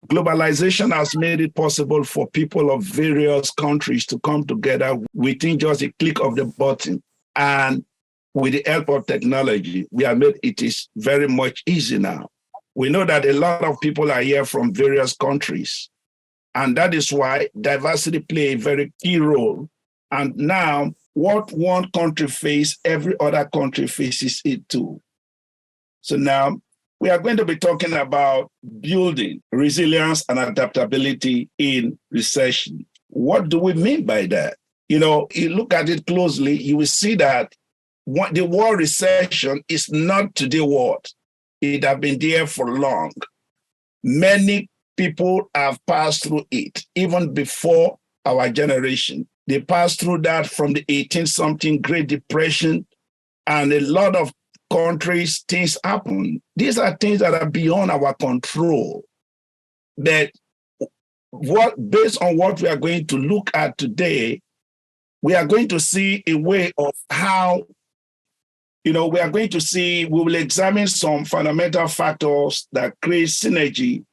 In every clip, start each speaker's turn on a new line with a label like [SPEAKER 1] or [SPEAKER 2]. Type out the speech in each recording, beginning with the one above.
[SPEAKER 1] Globalization has made it possible for people of various countries to come together within just a click of the button. And with the help of technology, we have made it is very much easy now. We know that a lot of people are here from various countries. And that is why diversity plays a very key role. And now, what one country faces, every other country faces it too. So now, we are going to be talking about building resilience and adaptability in recession. What do we mean by that? You look at it closely, you will see that the word recession is not today word. It has been there for long. Many people have passed through it, even before our generation. They passed through that from the 18-something Great Depression, and a lot of countries, things happen. These are things that are beyond our control. But based on what we are going to look at today, we are going to see a way of how, we will examine some fundamental factors that create synergy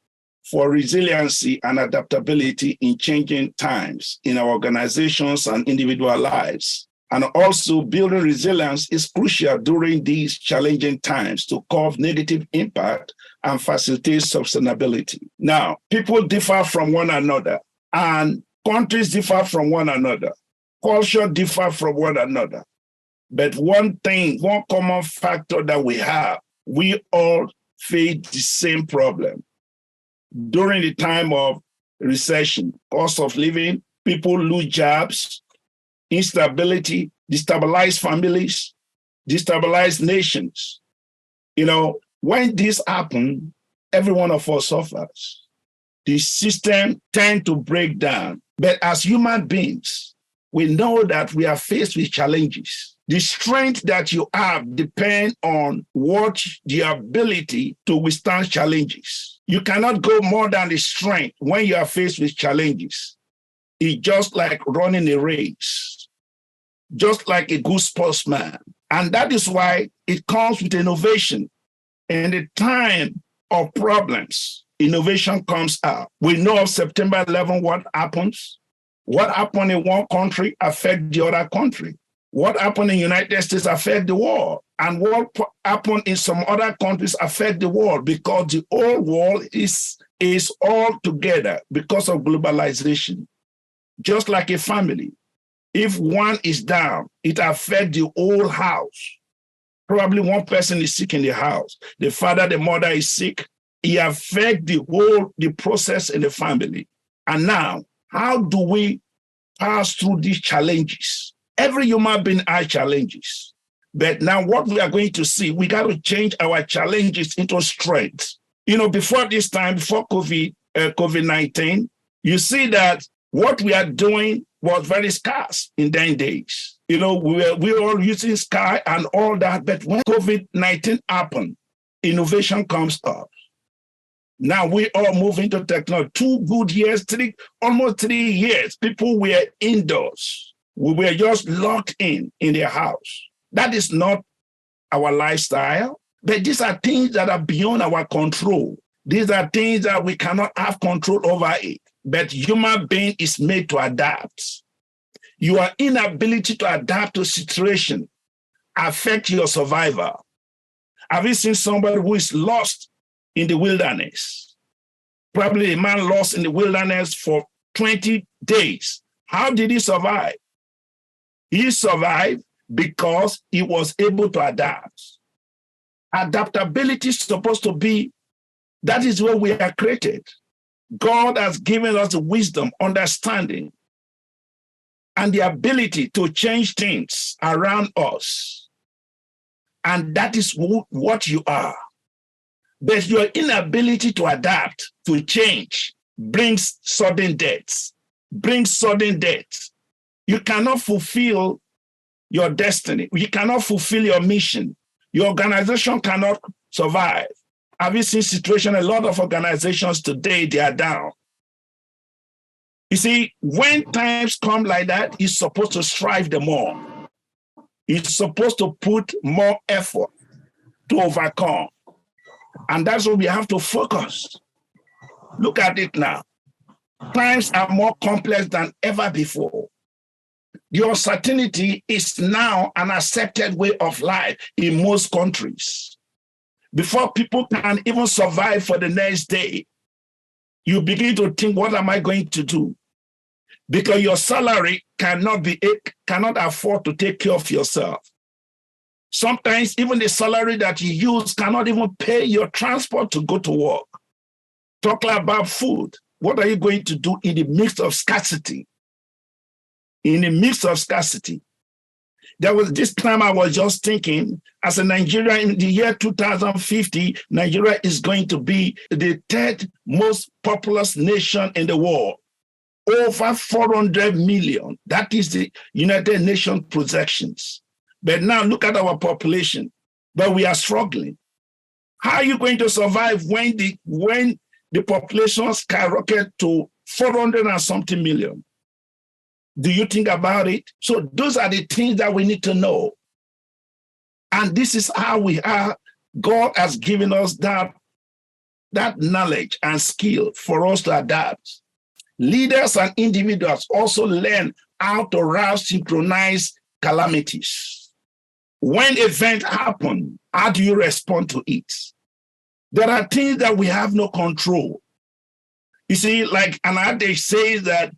[SPEAKER 1] for resiliency and adaptability in changing times in our organizations and individual lives. And also, building resilience is crucial during these challenging times to curb negative impact and facilitate sustainability. Now, people differ from one another, and countries differ from one another. Culture differ from one another. But one common factor that we all face the same problem. During the time of recession, cost of living, people lose jobs, instability, destabilize families, destabilize nations. When this happens, every one of us suffers. The system tends to break down. But as human beings, we know that we are faced with challenges. The strength that you have depends on the ability to withstand challenges. You cannot go more than the strength when you are faced with challenges. It's just like running a race, just like a good sportsman. And that is why it comes with innovation. In the time of problems, innovation comes out. We know of September 11, what happens. What happened in one country affects the other country. What happened in the United States affects the world. And what happened in some other countries affects the world, because the whole world is all together because of globalization. Just like a family. If one is down, it affects the whole house. Probably one person is sick in the house. The father, the mother is sick. It affects the process in the family. And now, how do we pass through these challenges? Every human being has challenges. But now what we are going to see, we got to change our challenges into strength. Before this time, before COVID-19, you see that what we are doing was very scarce in then days. We were all using Sky and all that. But when COVID-19 happened, innovation comes up. Now we all move into technology. 2 good years, almost 3 years, people were indoors. We were just locked in their house. That is not our lifestyle, but these are things that are beyond our control. These are things that we cannot have control over it. But human being is made to adapt. Your inability to adapt to situation affects your survival. Have you seen somebody who is lost in the wilderness? Probably a man lost in the wilderness for 20 days. How did he survive? He survived because he was able to adapt. Adaptability is supposed to be, that is where we are created. God has given us the wisdom, understanding, and the ability to change things around us. And that is what you are. But your inability to adapt, to change, brings sudden deaths. You cannot fulfill your destiny. You cannot fulfill your mission. Your organization cannot survive. Have you seen situation? A lot of organizations today, they are down. You see, when times come like that, you're supposed to strive the more. You're supposed to put more effort to overcome. And that's what we have to focus. Look at it now. Times are more complex than ever before. The uncertainty is now an accepted way of life in most countries. Before people can even survive for the next day, you begin to think, what am I going to do? Because your salary cannot afford to take care of yourself. Sometimes even the salary that you use cannot even pay your transport to go to work. Talking about food, what are you going to do in the midst of scarcity? In the midst of scarcity. There was this time I was just thinking, as a Nigerian in the year 2050, Nigeria is going to be the third most populous nation in the world. Over 400 million. That is the United Nations projections. But now look at our population. But we are struggling. How are you going to survive when the population skyrocket to 400 and something million? Do you think about it? So those are the things that we need to know. And this is how we are. God has given us that knowledge and skill for us to adapt. Leaders and individuals also learn how to rouse synchronize calamities. When events happen, how do you respond to it? There are things that we have no control. You see, like an adage says that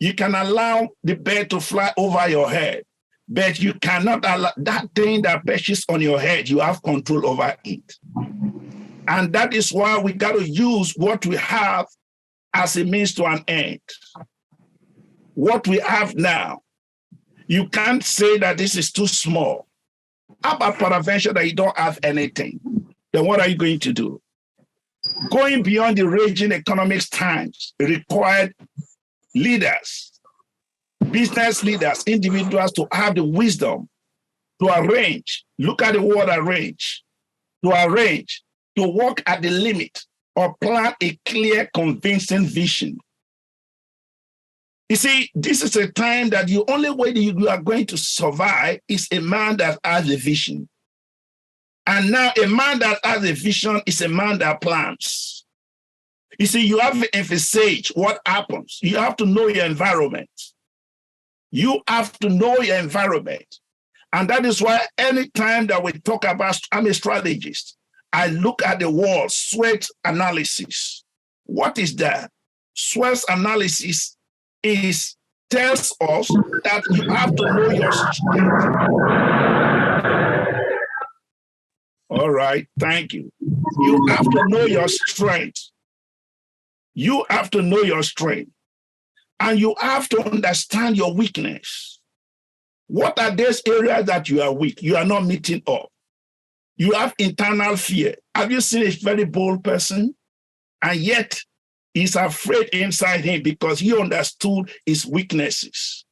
[SPEAKER 1] you can allow the bird to fly over your head, but you cannot allow that thing that perches on your head, you have control over it. And that is why we got to use what we have as a means to an end. What we have now, you can't say that this is too small. How about peradventure that you don't have anything? Then what are you going to do? Going beyond the raging economic times required leaders, business leaders, individuals to have the wisdom to arrange, look at the word arrange, to work at the limit or plan a clear, convincing vision. You see, this is a time that the only way that you are going to survive is a man that has a vision. And now a man that has a vision is a man that plans. You see, you have to emphasize what happens. You have to know your environment. You have to know your environment. And that is why anytime that we talk about, I'm a strategist, I look at the word SWOT analysis. What is that? SWOT analysis tells us that you have to know your strength. All right, thank you. You have to know your strength. You have to know your strength. And you have to understand your weakness. What are those areas that you are weak? You are not meeting up. You have internal fear. Have you seen a very bold person? And yet, he's afraid inside him because he understood his weaknesses.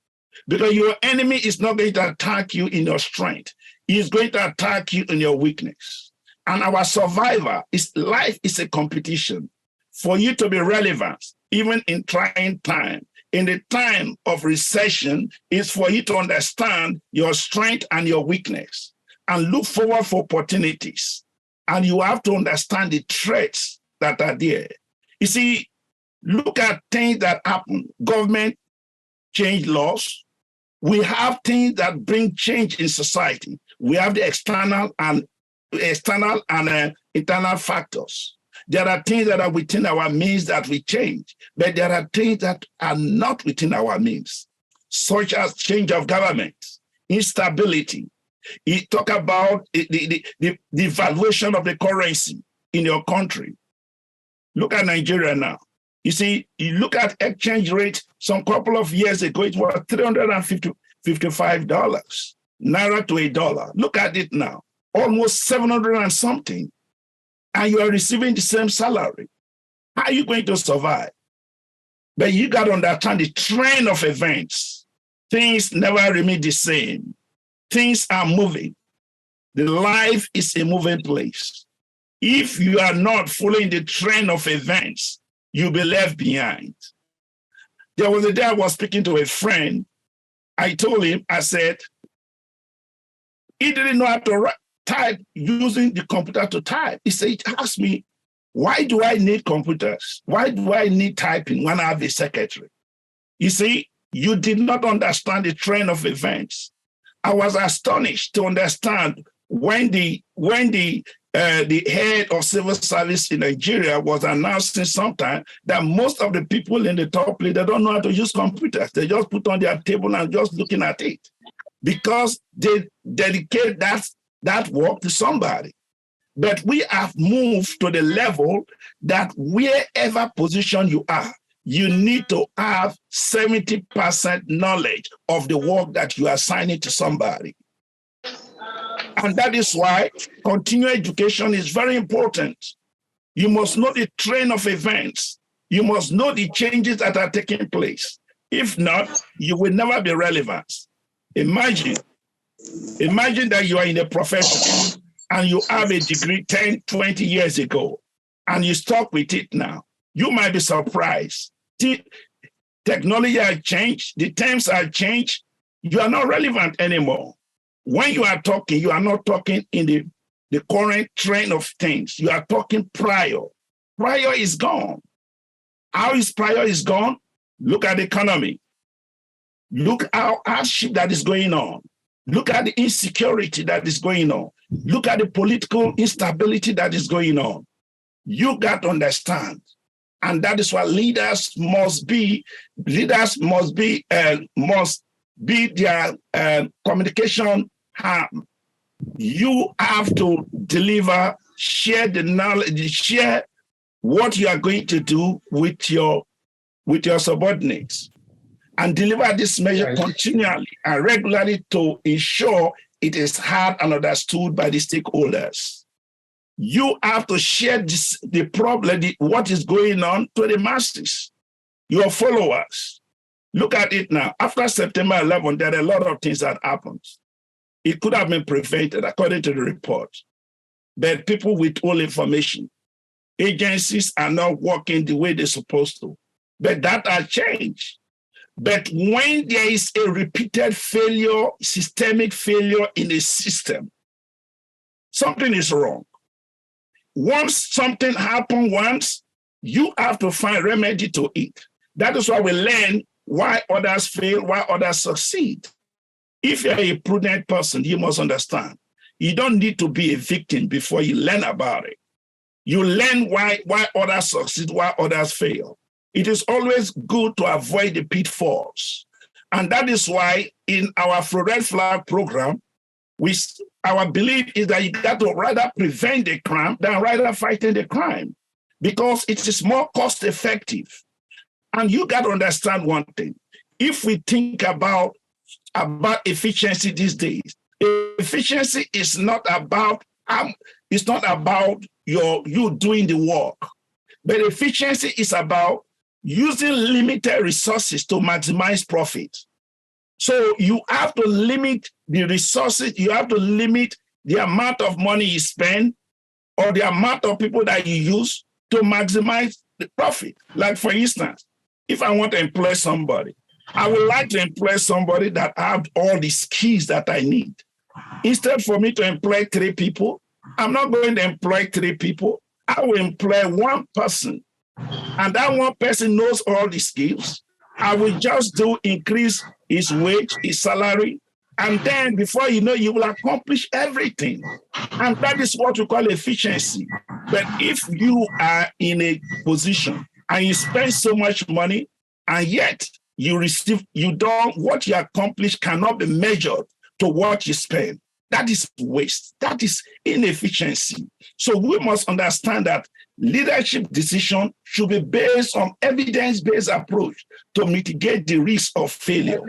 [SPEAKER 1] Because your enemy is not going to attack you in your strength. He's going to attack you in your weakness. And our survivor life is a competition for you to be relevant, even in trying time. In the time of recession, is for you to understand your strength and your weakness and look forward for opportunities. And you have to understand the threats that are there. You see, look at things that happen. Government change laws. We have things that bring change in society. We have the external and internal factors. There are things that are within our means that we change, but there are things that are not within our means, such as change of government, instability. You talk about the valuation of the currency in your country. Look at Nigeria now. You see, you look at exchange rate some couple of years ago, it was $355 Naira to $1. Look at it now, almost 700 and something. And you are receiving the same salary. How are you going to survive? But you got to understand the trend of events. Things never remain the same. Things are moving. The life is a moving place. If you are not following the trend of events, you'll be left behind. There was a day I was speaking to a friend. I told him, I said, he didn't know how to type using the computer to type. He said, he asked me, why do I need computers? Why do I need typing when I have a secretary? You see, you did not understand the trend of events. I was astonished to understand when the head of civil service in Nigeria was announcing sometime that most of the people in the top leader don't know how to use computers. They just put on their table and just looking at it because they dedicate that work to somebody. But we have moved to the level that wherever position you are, you need to have 70% knowledge of the work that you are assigning to somebody. And that is why continuing education is very important. You must know the trend of events. You must know the changes that are taking place. If not, you will never be relevant. Imagine that you are in a profession and you have a degree 10, 20 years ago, and you stuck with it now. You might be surprised. Technology has changed. The terms have changed. You are not relevant anymore. When you are talking, you are not talking in the current trend of things. You are talking prior. Prior is gone. How is prior is gone? Look at the economy. Look how hardship that is going on. Look at the insecurity that is going on. Look at the political instability that is going on. You got to understand. And that is why leaders must be their communication harm. You have to deliver, share the knowledge, share what you are going to do with your subordinates, and deliver this measure continually and regularly to ensure it is heard and understood by the stakeholders. You have to share the problem, what is going on to the masses, your followers. Look at it now. After September 11, there are a lot of things that happened. It could have been prevented according to the report. But people withhold information. Agencies are not working the way they're supposed to. But that has changed. But when there is a repeated failure, systemic failure in a system, something is wrong. Once something happens once, you have to find remedy to it. That is why we learn why others fail, why others succeed. If you're a prudent person, you must understand. You don't need to be a victim before you learn about it. You learn why others succeed, why others fail. It is always good to avoid the pitfalls. And that is why in our Red Flag program, our belief is that you got to rather prevent the crime than rather fighting the crime, because it is more cost effective. And you got to understand one thing. If we think about efficiency these days, efficiency is not about you doing the work, but efficiency is about using limited resources to maximize profit. So you have to limit the resources, you have to limit the amount of money you spend or the amount of people that you use to maximize the profit. Like for instance, if I want to employ somebody, I would like to employ somebody that have all the skills that I need. Instead for me to employ 3 people, I'm not going to employ 3 people. I will employ 1 person. And that 1 person knows all the skills. I will just increase his wage, his salary. And then before you know, you will accomplish everything. And that is what we call efficiency. But if you are in a position and you spend so much money and yet what you accomplish cannot be measured to what you spend, that is waste. That is inefficiency. So we must understand that leadership decision should be based on evidence-based approach to mitigate the risk of failure.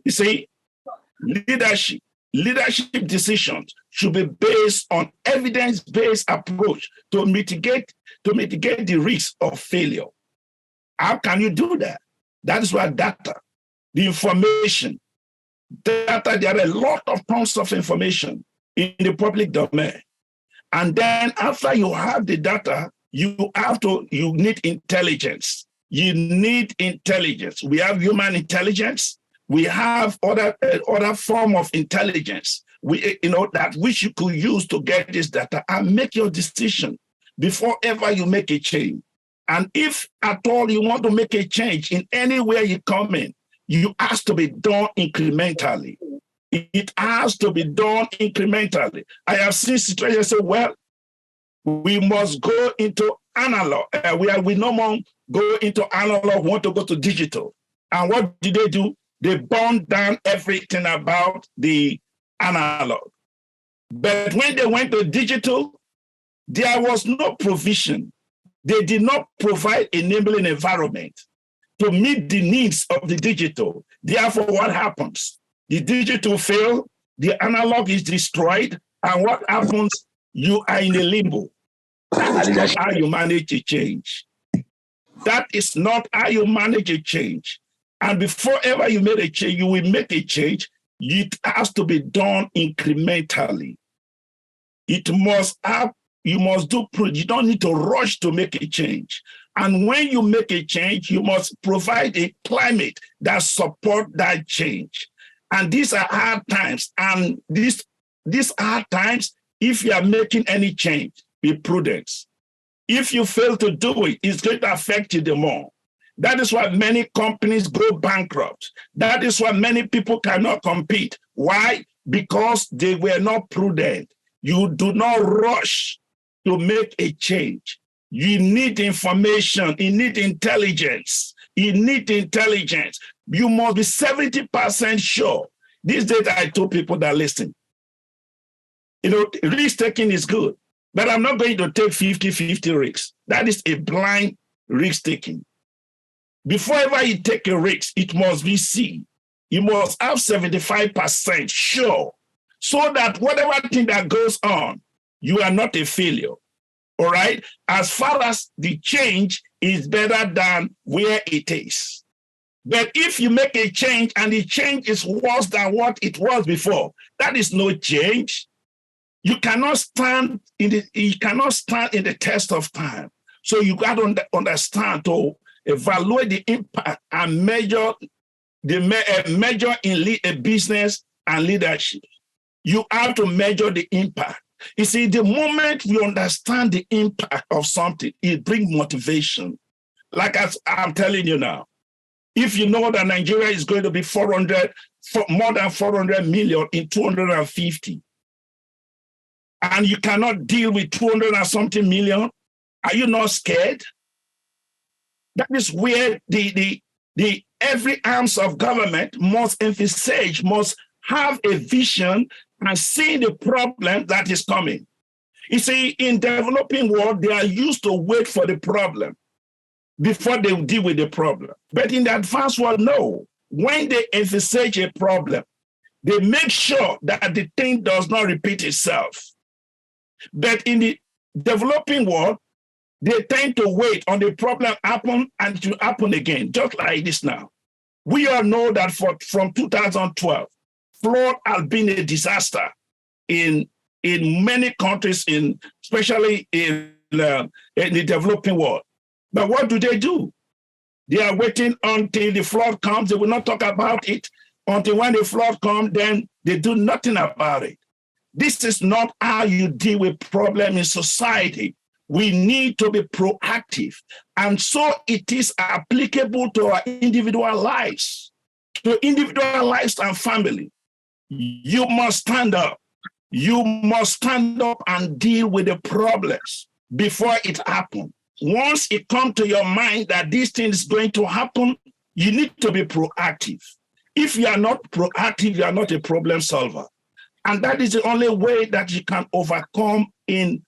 [SPEAKER 1] You see, leadership decisions should be based on evidence-based approach to mitigate the risk of failure. How can you do that? That is why data, the information, data, there are a lot of tons of information in the public domain. And then after you have the data, you need intelligence. You need intelligence. We have human intelligence. We have other form of intelligence. That which you could use to get this data and make your decision before ever you make a change. And if at all you want to make a change in anywhere you come in, you has to be done incrementally. It has to be done incrementally. I have seen situations say, well, we must go into analog. We no more go into analog, want to go to digital. And what did they do? They burned down everything about the analog. But when they went to digital, there was no provision. They did not provide enabling environment to meet the needs of the digital. Therefore, what happens? The digital fails, the analog is destroyed, and what happens? You are in a limbo. That is not how you manage a change. That is not how you manage a change. And before ever you make a change, you will make a change. It has to be done incrementally. It must have, you must do, you don't need to rush to make a change. And when you make a change, you must provide a climate that supports that change. And these are hard times. And these hard times, if you are making any change, be prudent. If you fail to do it, it's going to affect you the more. That is why many companies go bankrupt. That is why many people cannot compete. Why? Because they were not prudent. You do not rush to make a change. You need information. You need intelligence. You need intelligence. You must be 70% sure. These days, I told people that listen, risk taking is good, but I'm not going to take 50-50 risks. That is a blind risk taking. Before ever you take a risk, it must be C. You must have 75% sure, so that whatever thing that goes on, you are not a failure. All right? As far as the change is better than where it is. But if you make a change and the change is worse than what it was before, that is no change. You cannot stand in the test of time. So you got to understand to evaluate the impact and measure in a business and leadership. You have to measure the impact. You see, the moment we understand the impact of something, it brings motivation. Like I'm telling you now, if you know that Nigeria is going to be more than 400 million in 250, and you cannot deal with 200 and something million, are you not scared? That is where the every arms of government must emphasize, must have a vision and see the problem that is coming. You see, in developing world, they are used to wait for the problem before they deal with the problem. But in the advanced world, no. When they emphasize a problem, they make sure that the thing does not repeat itself. But in the developing world, they tend to wait on the problem happen and it will happen again, just like this now. We all know that from 2012, flood has been a disaster in many countries, especially in the developing world. But what do? They are waiting until the flood comes. They will not talk about it until when the flood comes, then they do nothing about it. This is not how you deal with problems in society. We need to be proactive. And so it is applicable to our individual lives, and family. You must stand up. You must stand up and deal with the problems before it happens. Once it comes to your mind that this thing is going to happen, you need to be proactive. If you are not proactive, you are not a problem solver. And that is the only way that you can overcome in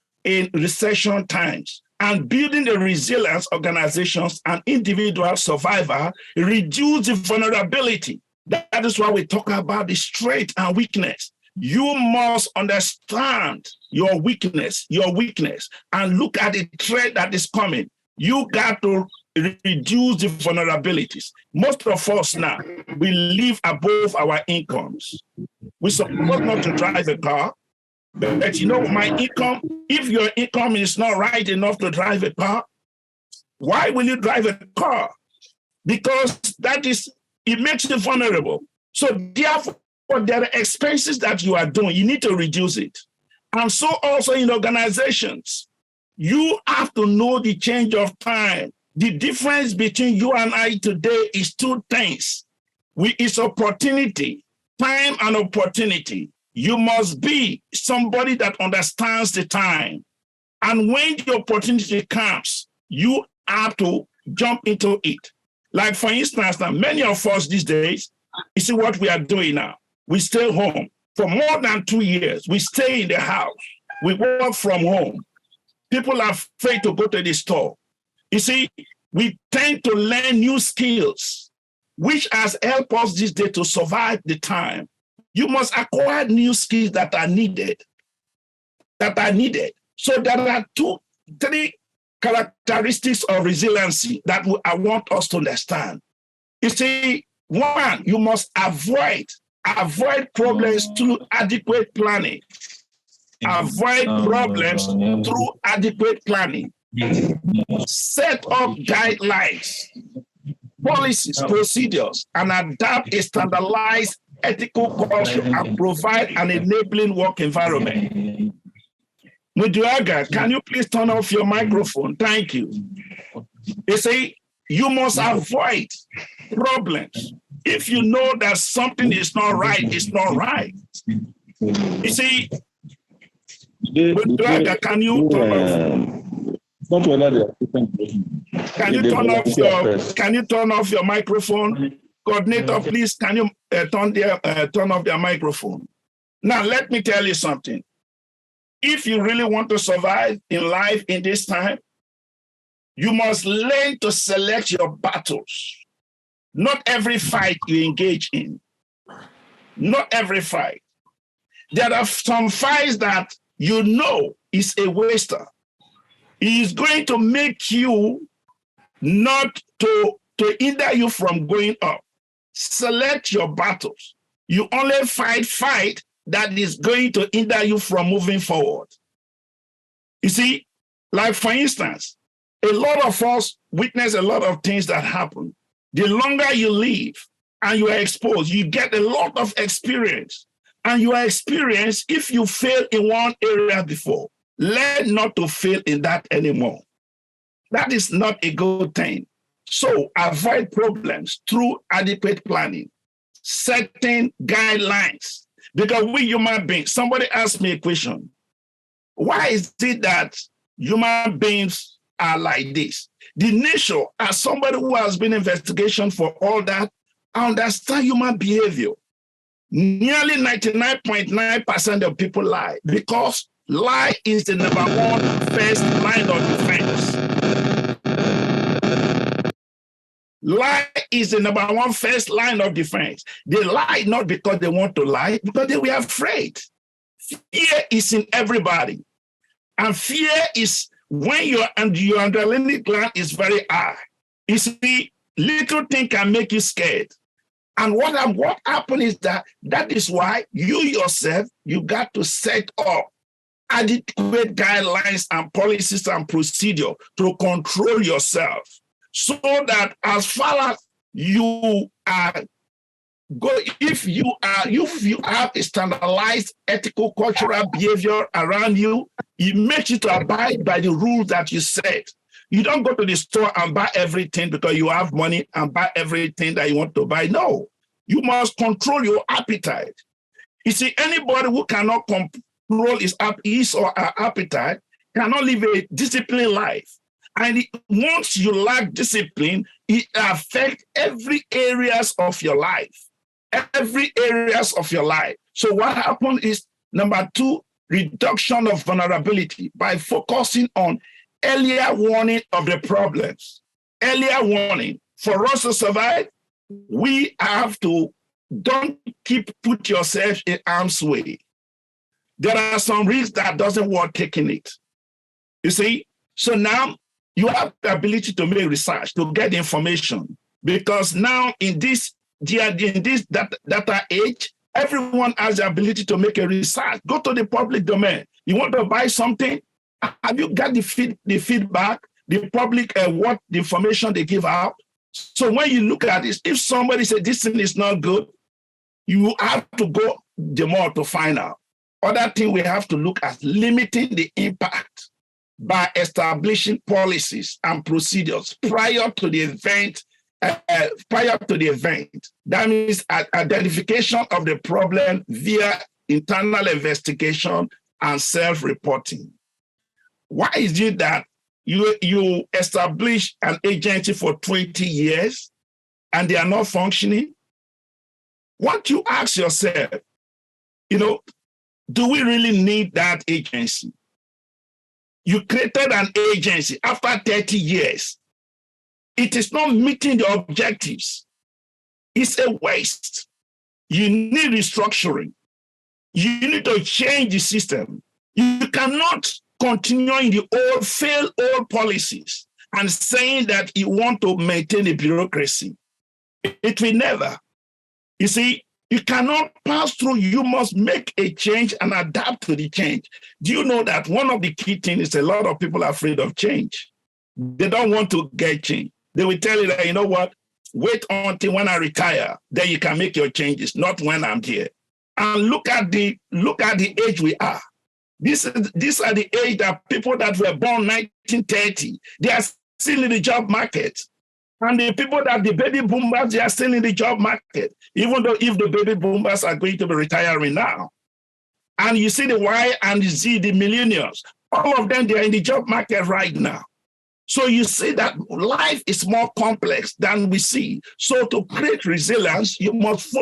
[SPEAKER 1] recession times. And building the resilience organizations and individual survivor reduce the vulnerability. That is why we talk about the strength and weakness. You must understand your weakness, and look at the threat that is coming. You got to reduce the vulnerabilities. Most of us now, we live above our incomes. We're supposed not to drive a car, but my income, if your income is not right enough to drive a car, Why will you drive a car? Because it makes you vulnerable. So therefore, there are expenses that you are doing. You need to reduce it. And so also in organizations, you have to know the change of time. The difference between you and I today is two things. It's opportunity, time and opportunity. You must be somebody that understands the time. And when the opportunity comes, you have to jump into it. Like for instance, now many of us these days, you see what we are doing now. We stay home for more than 2 years. We stay in the house. We work from home. People are afraid to go to the store. You see, we tend to learn new skills, which has helped us this day to survive the time. You must acquire new skills that are needed. So there are 3 characteristics of resiliency that I want us to understand. You see, 1, you must avoid problems through adequate planning. Avoid problems through adequate planning. Set up guidelines, policies, procedures, and adapt a standardized ethical culture and provide an enabling work environment. Muduaga, can you please turn off your microphone? Thank you. You see, you must avoid problems. If you know that something is not right, it's not right. You see, Muduaga, can you turn off? Can you turn off your microphone? Coordinator, please, can you turn off their microphone? Now, let me tell you something. If you really want to survive in life in this time, you must learn to select your battles. Not every fight you engage in. Not every fight. There are some fights that you know is a waster. It is going to make you not to hinder you from going up. Select your battles. You only fight that is going to hinder you from moving forward. You see, like for instance, a lot of us witness a lot of things that happen. The longer you live and you are exposed, you get a lot of experience. And your experience, if you fail in one area before, learn not to fail in that anymore. That is not a good thing. So avoid problems through adequate planning, setting guidelines. Because we human beings, somebody asked me a question. Why is it that human beings are like this? The nature, as somebody who has been in investigation for all that, I understand human behavior. Nearly 99.9% of people lie because lie is the number 1 first line of defense. Lie is the number 1 first line of defense. They lie not because they want to lie, because they were afraid. Fear is in everybody. And fear is when your adrenaline gland is very high. You see, little thing can make you scared. And what happened is that is why you yourself, you got to set up adequate guidelines and policies and procedure to control yourself. So that as far as you are if you have a standardized ethical cultural behavior around you, it makes you to abide by the rules that you set. You don't go to the store and buy everything because you have money and buy everything that you want to buy. No, you must control your appetite. You see, anybody who cannot control his or her appetite cannot live a disciplined life. And once you lack discipline, it affects every areas of your life. Every areas of your life. So what happened is, number 2, reduction of vulnerability by focusing on earlier warning of the problems. Earlier warning. For us to survive, we have to put yourself in harm's way. There are some risks that doesn't worth taking it. You see? So now you have the ability to make research, to get information, because now in this data age, everyone has the ability to make a research. Go to the public domain. You want to buy something? Have you got the feedback? the public what the information they give out. So when you look at this, if somebody said this thing is not good, you have to go the more to find out. Other thing we have to look at limiting the impact by establishing policies and procedures prior to the event. That means identification of the problem via internal investigation and self-reporting. Why is it that you establish an agency for 20 years and they are not functioning? What you ask yourself, do we really need that agency? You created an agency after 30 years. It is not meeting the objectives. It's a waste. You need restructuring. You need to change the system. You cannot continue in the failed old policies and saying that you want to maintain a bureaucracy. It will never. You see, you cannot pass through. You must make a change and adapt to the change. Do you know that one of the key things is a lot of people are afraid of change? They don't want to get change. They will tell you that, you know what, wait until when I retire, then you can make your changes, not when I'm here. And look at the age we are. These are the age that people that were born 1930, they are still in the job market. And the people that the baby boomers, they are still in the job market, even though if the baby boomers are going to be retiring now. And you see the Y and the Z, the millennials, all of them, they are in the job market right now. So you see that life is more complex than we see. So to create resilience, you must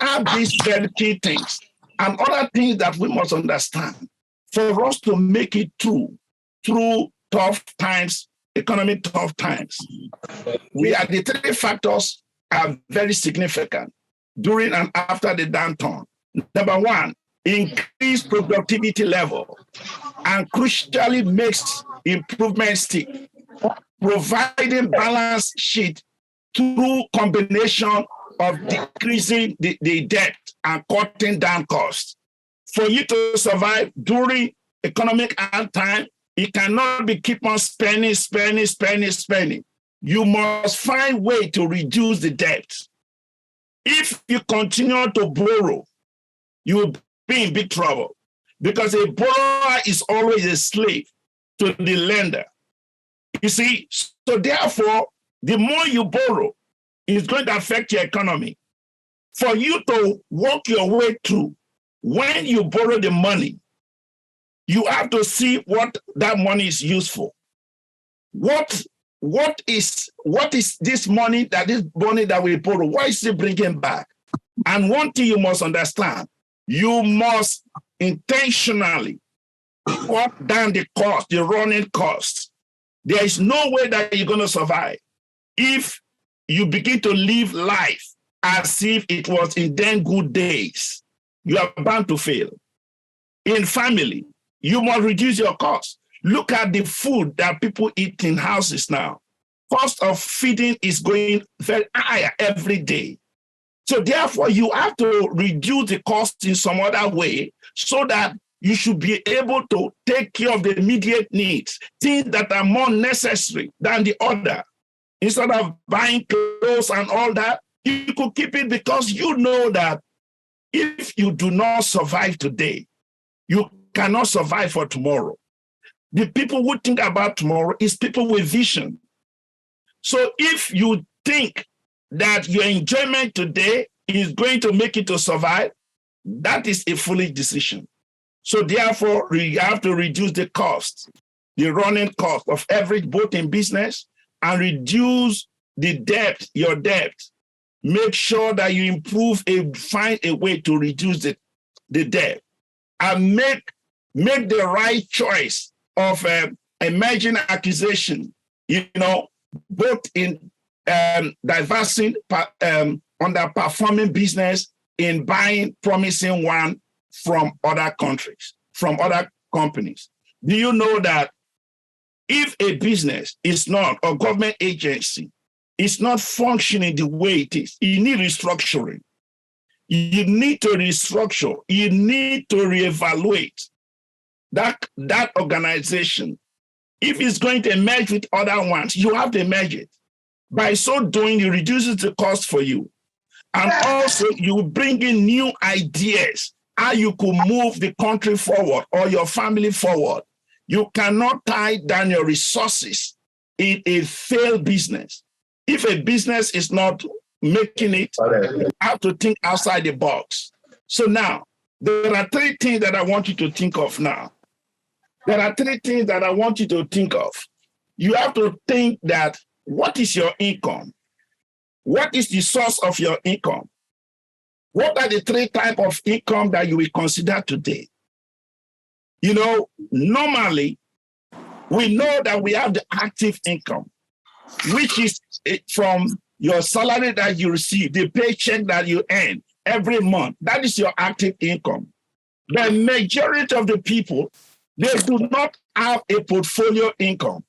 [SPEAKER 1] have these very key things and other things that we must understand for us to make it through tough times, economic tough times. The three factors are very significant during and after the downturn. Number one, increase productivity level and crucially makes improvement stick, providing balance sheet through combination of decreasing the debt and cutting down costs. For you to survive during economic hard time, it cannot be keep on spending. You must find way to reduce the debt. If you continue to borrow, you will be in big trouble because a borrower is always a slave to the lender. You see, so therefore, the more you borrow, it's going to affect your economy. For you to work your way through, when you borrow the money, you have to see what that money is used for. What is this money that we borrow? What is it bringing back? And one thing you must understand, you must intentionally cut down the cost, the running costs. There is no way that you're going to survive if you begin to live life as if it was in then good days. You are bound to fail. In family, you must reduce your costs. Look at the food that people eat in houses now. Cost of feeding is going very high every day. So therefore, you have to reduce the cost in some other way so that you should be able to take care of the immediate needs, things that are more necessary than the other. Instead of buying clothes and all that, you could keep it because you know that if you do not survive today, you cannot survive for tomorrow. The people who think about tomorrow is people with vision. So if you think that your enjoyment today is going to make you to survive, that is a foolish decision. So therefore, you have to reduce the cost, the running cost of every both in business, and reduce the debt, your debt. Make sure that you find a way to reduce the debt, and make the right choice of emerging acquisition, both in diversing underperforming business in buying promising one from other countries, from other companies. Do you know that if a business is not, or government agency is not functioning the way it is, you need restructuring. You need to restructure. You need to reevaluate that organization If it's going to merge with other ones, you have to merge it. By so doing, it reduces the cost for you. And also, you bring in new ideas, how you could move the country forward or your family forward. You cannot tie down your resources in a failed business. If a business is not making it, you have to think outside the box. So now, there are three things that I want you to think of now. There are three things that I want you to think of. You have to think that, what is your income? What is the source of your income? What are the three types of income that you will consider today? You know, normally, we know that we have the active income, which is from your salary that you receive, the paycheck that you earn every month. That is your active income. The majority of the people, they do not have a portfolio income.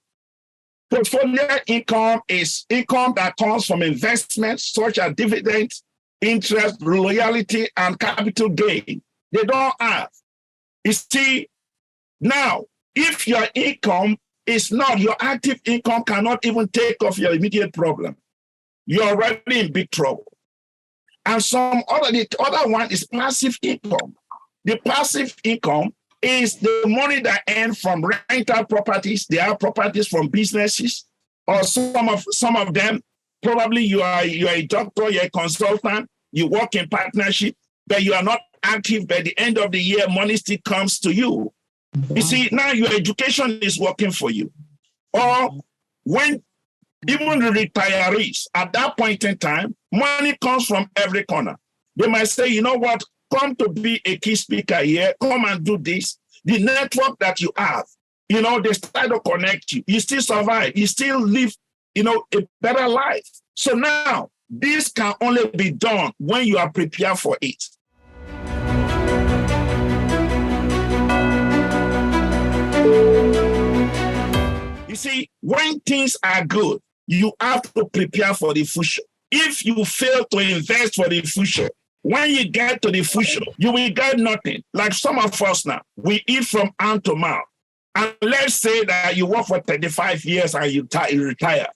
[SPEAKER 1] Portfolio income is income that comes from investments such as dividends, interest, royalty, and capital gain. They don't have. You see, now, if your income is not, your active income cannot even take off your immediate problem, you're already in big trouble. And the other one is passive income. The passive income is the money that earned from rental properties. They are properties from businesses, or some of them, probably you are a doctor, you're a consultant, you work in partnership, but you are not active. By the end of the year, money still comes to you. You see, now your education is working for you. Or when even the retirees, at that point in time, money comes from every corner. They might say, you know what, come to be a key speaker here, come and do this. The network that you have, you know, they start to connect you. You still survive. You still live, you know, a better life. So now, this can only be done when you are prepared for it. You see, when things are good, you have to prepare for the future. If you fail to invest for the future, when you get to the future, you will get nothing. Like some of us now, we eat from hand to mouth. And let's say that you work for 35 years and you retire.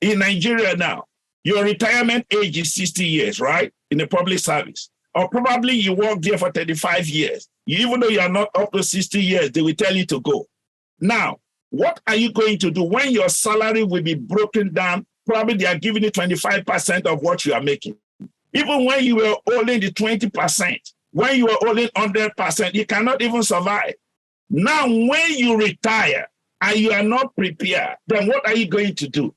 [SPEAKER 1] In Nigeria now, your retirement age is 60 years, right? In the public service. Or probably you work there for 35 years. Even though you are not up to 60 years, they will tell you to go. Now, what are you going to do when your salary will be broken down? Probably they are giving you 25% of what you are making. Even when you were holding the 20%, when you were holding 100%, you cannot even survive. Now, when you retire and you are not prepared, then what are you going to do?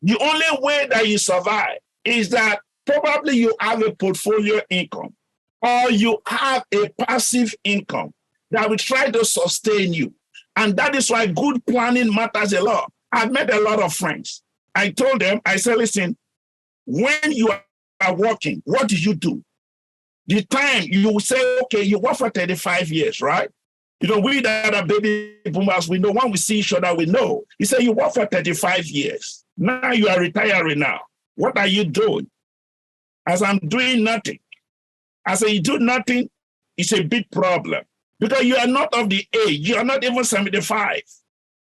[SPEAKER 1] The only way that you survive is that probably you have a portfolio income or you have a passive income that will try to sustain you. And that is why good planning matters a lot. I've met a lot of friends. I told them, I said, listen, when you are working, what do you do? The time you say, okay, you work for 35 years, right? You know, we that are baby boomers, we know when we see each other, we know. You say you work for 35 years. Now you are retiring now. What are you doing? As I'm doing nothing. I say you do nothing, it's a big problem. Because you are not of the age, you are not even 75.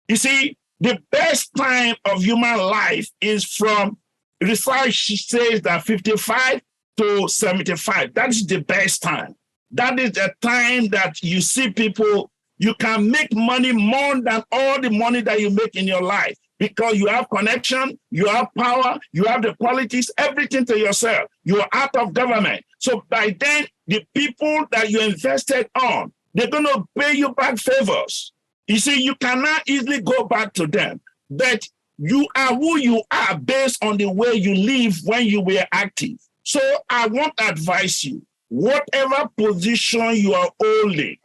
[SPEAKER 1] You see, the best time of human life is from, research says that 55 to 75. That is the best time. That is the time that you see people, you can make money more than all the money that you make in your life because you have connection, you have power, you have the qualities, everything to yourself. You are out of government. So by then, the people that you invested on, they're going to pay you back favors. You see, you cannot easily go back to them, but you are who you are based on the way you live when you were active. So I want to advise you, whatever position you are holding,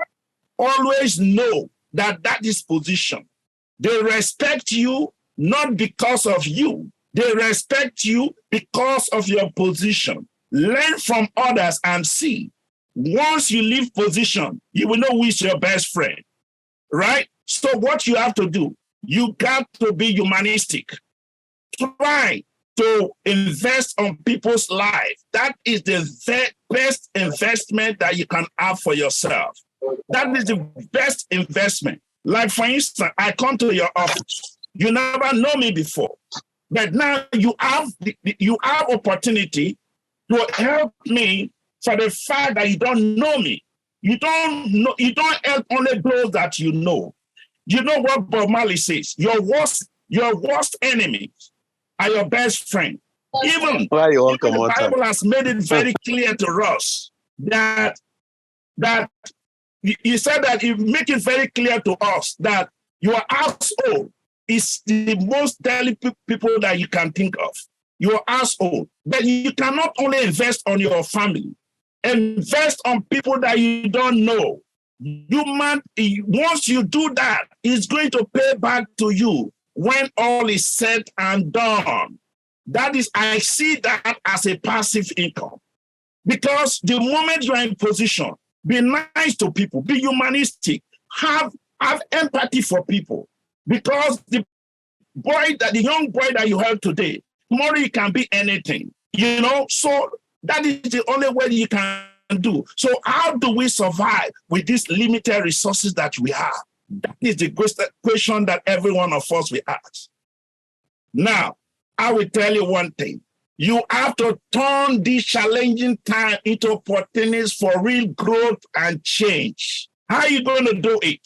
[SPEAKER 1] always know that that is position. They respect you not because of you. They respect you because of your position. Learn from others and see. Once you leave position, you will know who is your best friend, right? So what you have to do, you got to be humanistic. Try to invest on people's lives. That is the best investment that you can have for yourself. That is the best investment. Like, for instance, I come to your office. You never know me before, but now you have you have opportunity to help me for the fact that you don't know me. You don't help only those that you know. You know what Bob Marley says? Your worst enemy are your best friend. Even the Bible has made it very clear to us that he said that he make it very clear to us that your household is the most delicate people that you can think of. Your household. But you cannot only invest on your family. Invest on people that you don't know. Once you do that, it's going to pay back to you when all is said and done. That is, I see that as a passive income. Because the moment you are in position, be nice to people, be humanistic, have empathy for people. Because the young boy that you have today, tomorrow you can be anything, so that is the only way you can do. So how do we survive with these limited resources that we have? That is the question that every one of us will ask. Now, I will tell you one thing. You have to turn this challenging time into opportunities for real growth and change. How are you going to do it?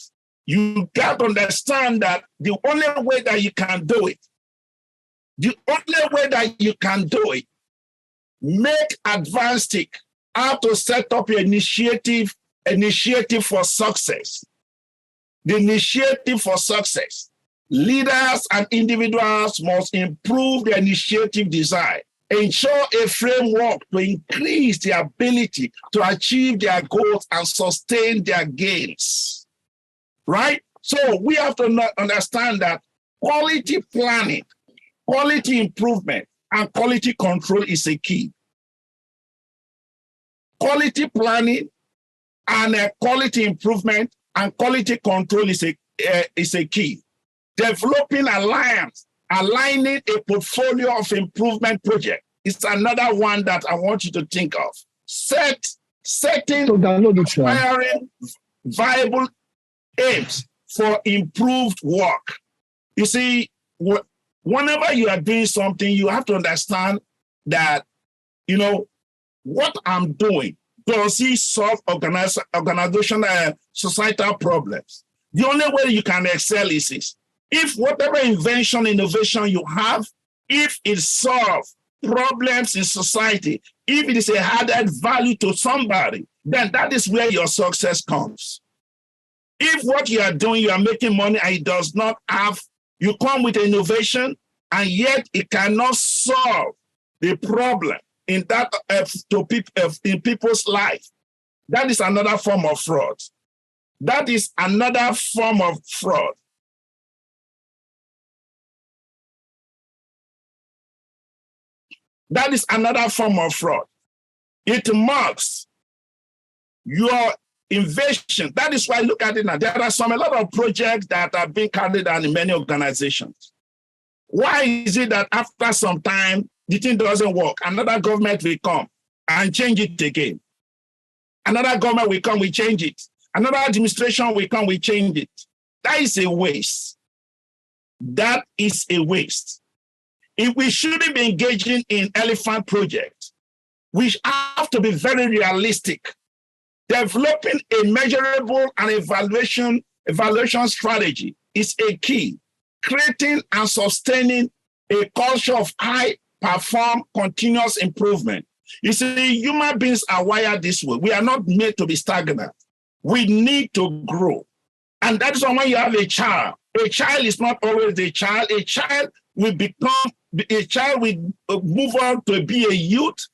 [SPEAKER 1] You got to understand that the only way that you can do it, make advanced how to set up your initiative for success. The initiative for success. Leaders and individuals must improve their initiative design, ensure a framework to increase their ability to achieve their goals and sustain their gains. Right? So we have to understand that quality planning, quality improvement, and quality control is a key. Quality planning and quality improvement and quality control is a key. Developing alliance, aligning a portfolio of improvement project is another one that I want you to think of. Setting aspiring viable aims for improved work. You see, whenever you are doing something, you have to understand that, what I'm doing, does it solve organizational societal problems? The only way you can excel is if whatever innovation you have, if it solves problems in society, if it is a added value to somebody, then that is where your success comes. If what you are doing, you are making money and it does not have, you come with innovation and yet it cannot solve the problem in that in people's life, that is another form of fraud. That is another form of fraud. That is another form of fraud. It marks your invasion. That is why, look at it now. There are a lot of projects that are being carried out in many organizations. Why is it that after some time, the thing doesn't work? Another government will come and change it again. Another government will come, we change it. Another administration will come, we change it. That is a waste. That is a waste. If we shouldn't be engaging in elephant projects, we have to be very realistic. Developing a measurable and evaluation strategy is a key. Creating and sustaining a culture of high perform continuous improvement. You see, human beings are wired this way. We are not made to be stagnant. We need to grow. And that's why when you have a child is not always a child. A child will move on to be a youth,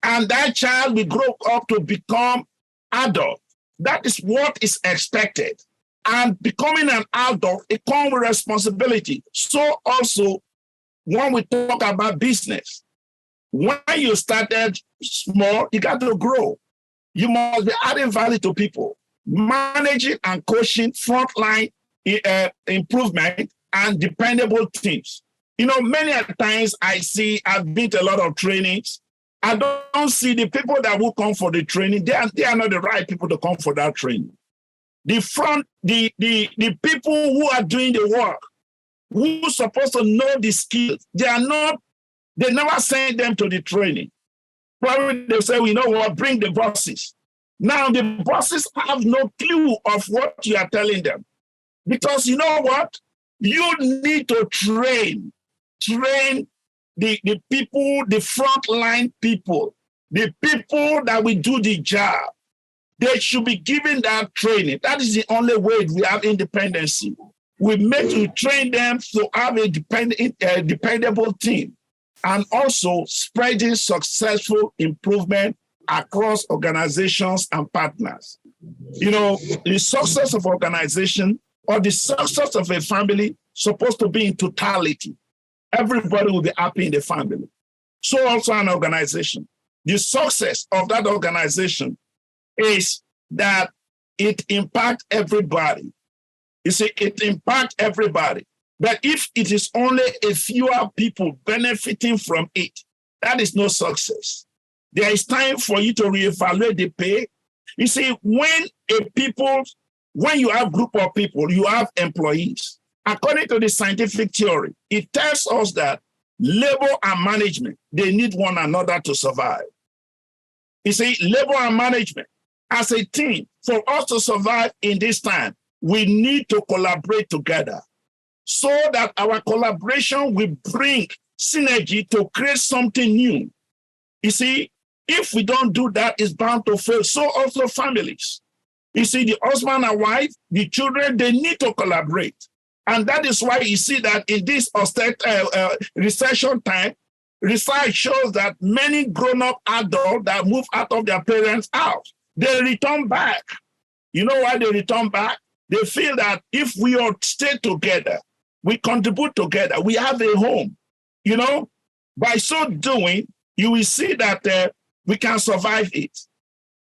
[SPEAKER 1] and that child will grow up to become adult. That is what is expected. And becoming an adult, it comes with responsibility. So also, when we talk about business, when you started small, you got to grow. You must be adding value to people, managing and coaching frontline improvement and dependable teams. Many times I've been to a lot of trainings. I don't see the people that will come for the training. They are not the right people to come for that training. the people who are doing the work, who are supposed to know the skills, they never send them to the training. Probably they say, you know what, bring the bosses. Now the bosses have no clue of what you are telling them. Because you know what? You need to train the people, the frontline people, the people that will do the job. They should be given that training. That is the only way we have independency. We make to train them to have a dependable team, and also spreading successful improvement across organizations and partners. You know, the success of organization or the success of a family supposed to be in totality. Everybody will be happy in the family. So also an organization. The success of that organization is that it impacts everybody. You see, it impacts everybody. But if it is only a fewer people benefiting from it, that is no success. There is time for you to reevaluate the pay. You see, when you have group of people, you have employees. According to the scientific theory, it tells us that labor and management, they need one another to survive. You see, labor and management, as a team, for us to survive in this time, we need to collaborate together so that our collaboration will bring synergy to create something new. You see, if we don't do that, it's bound to fail. So also families. You see, the husband and wife, the children, they need to collaborate. And that is why you see that in this recession time, research shows that many grown-up adults that move out of their parents' house, they return back. You know why they return back? They feel that if we all stay together, we contribute together, we have a home. You know, by so doing, you will see that we can survive it.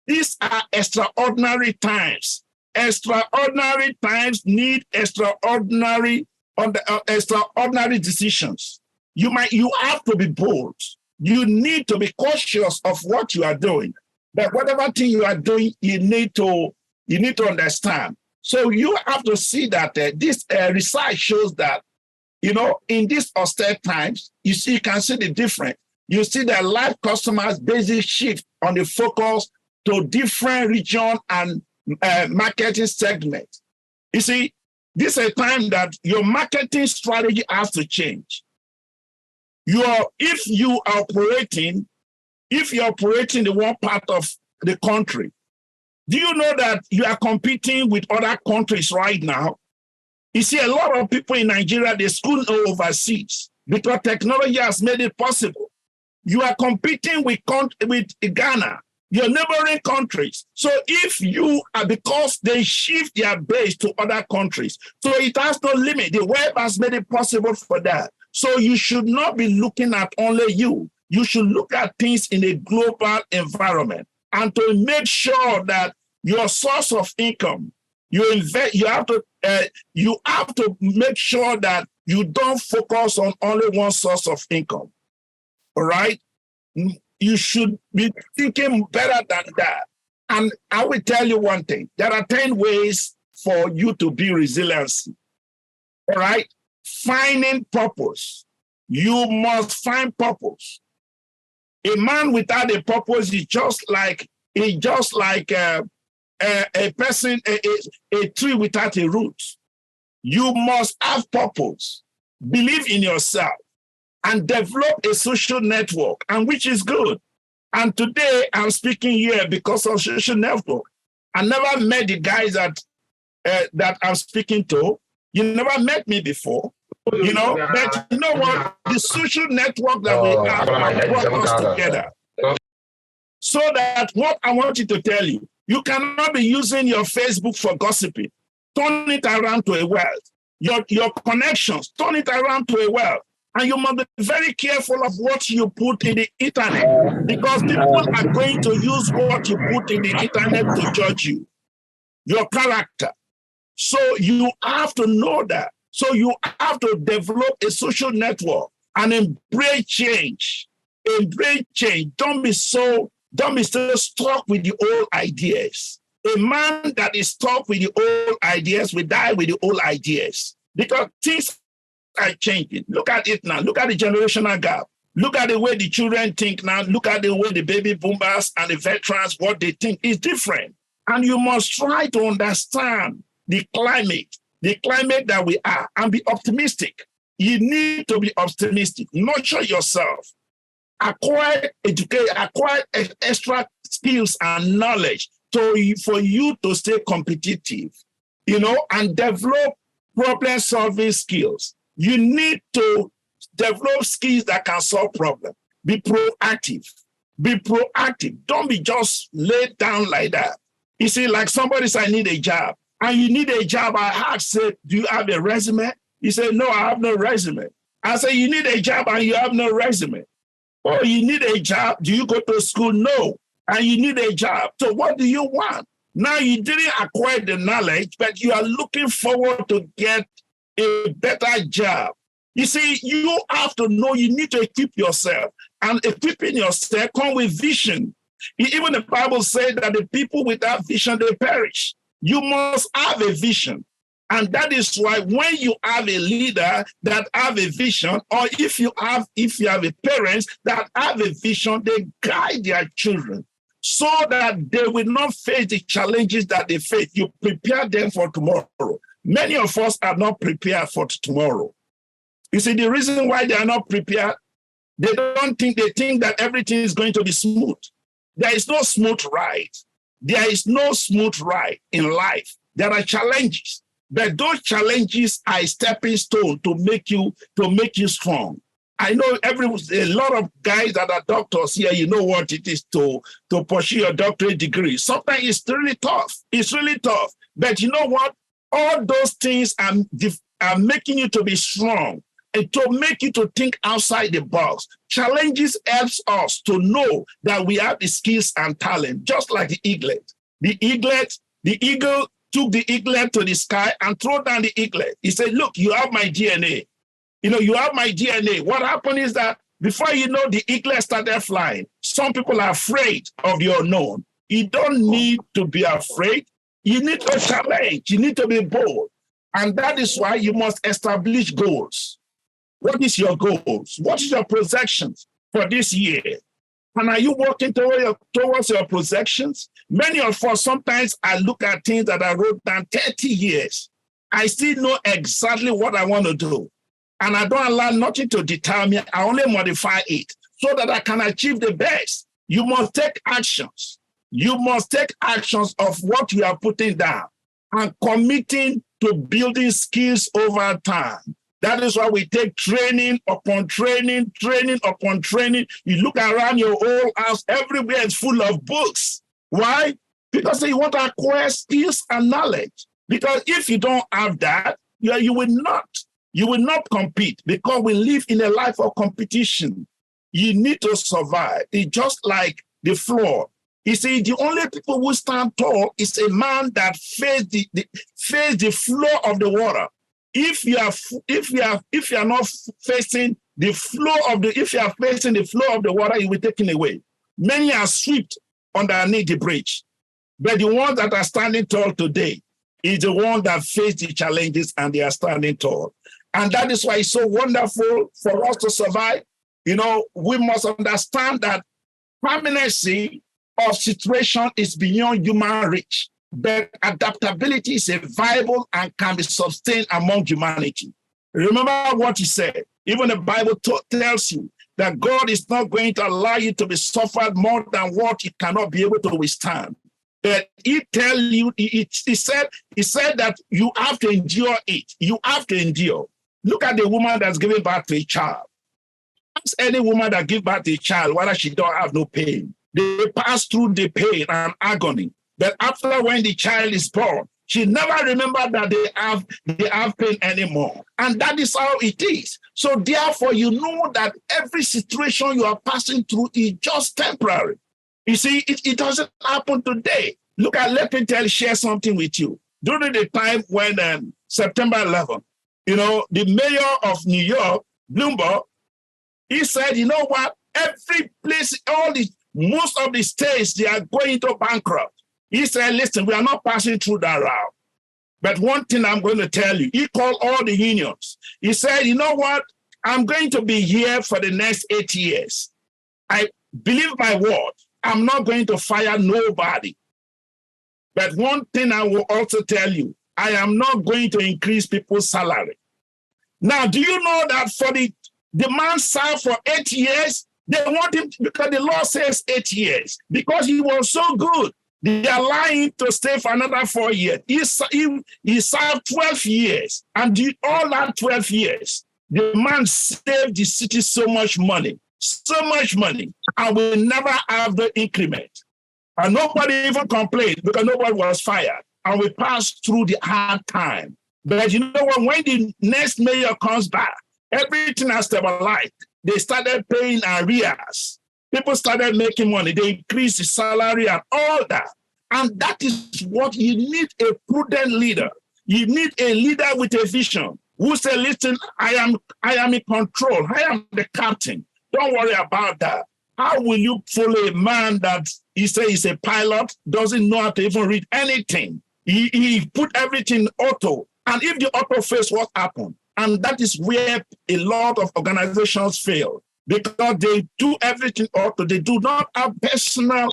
[SPEAKER 1] These are extraordinary times. Extraordinary times need extraordinary decisions. You have to be bold. You need to be cautious of what you are doing. But whatever thing you are doing, you need to understand. So you have to see that this research shows that, you know, in these austere times, you can see the difference. You see that live customers' basic shift on the focus to different region and marketing segments. You see, this is a time that your marketing strategy has to change. If you're operating in one part of the country, do you know that you are competing with other countries right now? You see, a lot of people in Nigeria, they school overseas because technology has made it possible. You are competing with Ghana, your neighboring countries. So if you are, because they shift their base to other countries, so it has no limit. The web has made it possible for that. So you should not be looking at only you. You should look at things in a global environment and to make sure that your source of income, you have to make sure that you don't focus on only one source of income. All right? You should be thinking better than that. And I will tell you one thing. There are 10 ways for you to be resilient. All right? Finding purpose. You must find purpose. A man without a purpose is just like a person, a tree without a root. You must have purpose. Believe in yourself and develop a social network, and which is good. And today I'm speaking here because of social network. I never met the guys that I'm speaking to. You never met me before, you know, but you know what? The social network that we have brought us together. So that what I want you to tell you, you cannot be using your Facebook for gossiping. Turn it around to a wealth. Your connections, turn it around to a wealth. And you must be very careful of what you put in the internet, because people are going to use what you put in the internet to judge you, your character. So you have to know that. So you have to develop a social network and embrace change. Embrace change. Don't be so stuck with the old ideas. A man that is stuck with the old ideas will die with the old ideas because things are changing. Look at it now. Look at the generational gap. Look at the way the children think now. Look at the way the baby boomers and the veterans, what they think is different. And you must try to understand the climate that we are, and be optimistic. You need to be optimistic. Nurture yourself. Acquire extra skills and knowledge for you to stay competitive, and develop problem-solving skills. You need to develop skills that can solve problems. Be proactive. Be proactive. Don't be just laid down like that. You see, like somebody said, I need a job. And you need a job. I asked, say, do you have a resume? He said, no, I have no resume. I said, you need a job and you have no resume. Oh, you need a job. Do you go to school? No. And you need a job. So what do you want? Now you didn't acquire the knowledge, but you are looking forward to get a better job. You see, you have to know you need to equip yourself. And equipping yourself comes with vision. Even the Bible says that the people without vision, they perish. You must have a vision. And that is why when you have a leader that have a vision, or if you have a parents that have a vision, they guide their children so that they will not face the challenges that they face. You prepare them for tomorrow. Many of us are not prepared for tomorrow. You see, the reason why they are not prepared, they think that everything is going to be smooth. There is no smooth ride. There is no smooth ride in life. There are challenges, but those challenges are a stepping stone to make you strong. I know a lot of guys that are doctors here, you know what it is to pursue your doctorate degree. Sometimes it's really tough. It's really tough. But you know what? All those things are making you to be strong and to make you to think outside the box. Challenges helps us to know that we have the skills and talent, just like the eaglet. The eagle took the eaglet to the sky and threw down the eaglet. He said, look, you have my DNA. You have my DNA. What happened is that before you know, the eaglet started flying. Some people are afraid of the unknown. You don't need to be afraid. You need to challenge. You need to be bold. And that is why you must establish goals. What is your goals? What is your projections for this year? And are you working towards your projections? Many of us, sometimes I look at things that I wrote down 30 years. I still know exactly what I want to do. And I don't allow nothing to deter me. I only modify it so that I can achieve the best. You must take actions. You must take actions of what you are putting down and committing to building skills over time. That is why we take training upon training, training upon training. You look around your whole house, everywhere is full of books. Why? Because you want to acquire skills and knowledge. Because if you don't have that, you will not compete, because we live in a life of competition. You need to survive. It's just like the floor. You see, the only people who stand tall is a man that face the flow of the water. If you are not facing the flow of the water, you will be taken away. Many are swept underneath the bridge, but the ones that are standing tall today is the one that face the challenges and they are standing tall. And that is why it's so wonderful for us to survive. We must understand that permanency of situation is beyond human reach, but adaptability is a viable and can be sustained among humanity. Remember what he said. Even the Bible tells you that God is not going to allow you to be suffered more than what you cannot be able to withstand. But he said that you have to endure it. You have to endure. Look at the woman that's giving birth to a child. Ask any woman that gives birth to a child whether she don't have no pain. They pass through the pain and agony. But after when the child is born, she never remembered that they have pain anymore. And that is how it is. So therefore, you know that every situation you are passing through is just temporary. You see, it doesn't happen today. Let me share something with you. During the time when September 11th, the mayor of New York, Bloomberg, he said, you know what? Every place, most of the states, they are going to bankrupt. He said, listen, we are not passing through that route. But one thing I'm going to tell you, he called all the unions. He said, you know what? I'm going to be here for the next 8 years. I believe my word. I'm not going to fire nobody. But one thing I will also tell you, I am not going to increase people's salary. Now, do you know that for the man served for 8 years, they want him, because the law says 8 years, because he was so good. They allow him to stay for another 4 years. He served 12 years, and all that 12 years, the man saved the city so much money, and will never have the increment. And nobody even complained because nobody was fired. And we passed through the hard time. But you know what? When the next mayor comes back, everything has stabilized. They started paying arrears. People started making money. They increased the salary and all that. And that is what you need, a prudent leader. You need a leader with a vision who say, listen, I am in control. I am the captain. Don't worry about that. How will you follow a man that he says he's a pilot, doesn't know how to even read anything? He put everything auto. And if the auto fails, what happened? And that is where a lot of organizations fail, because they do everything auto. They do not have personal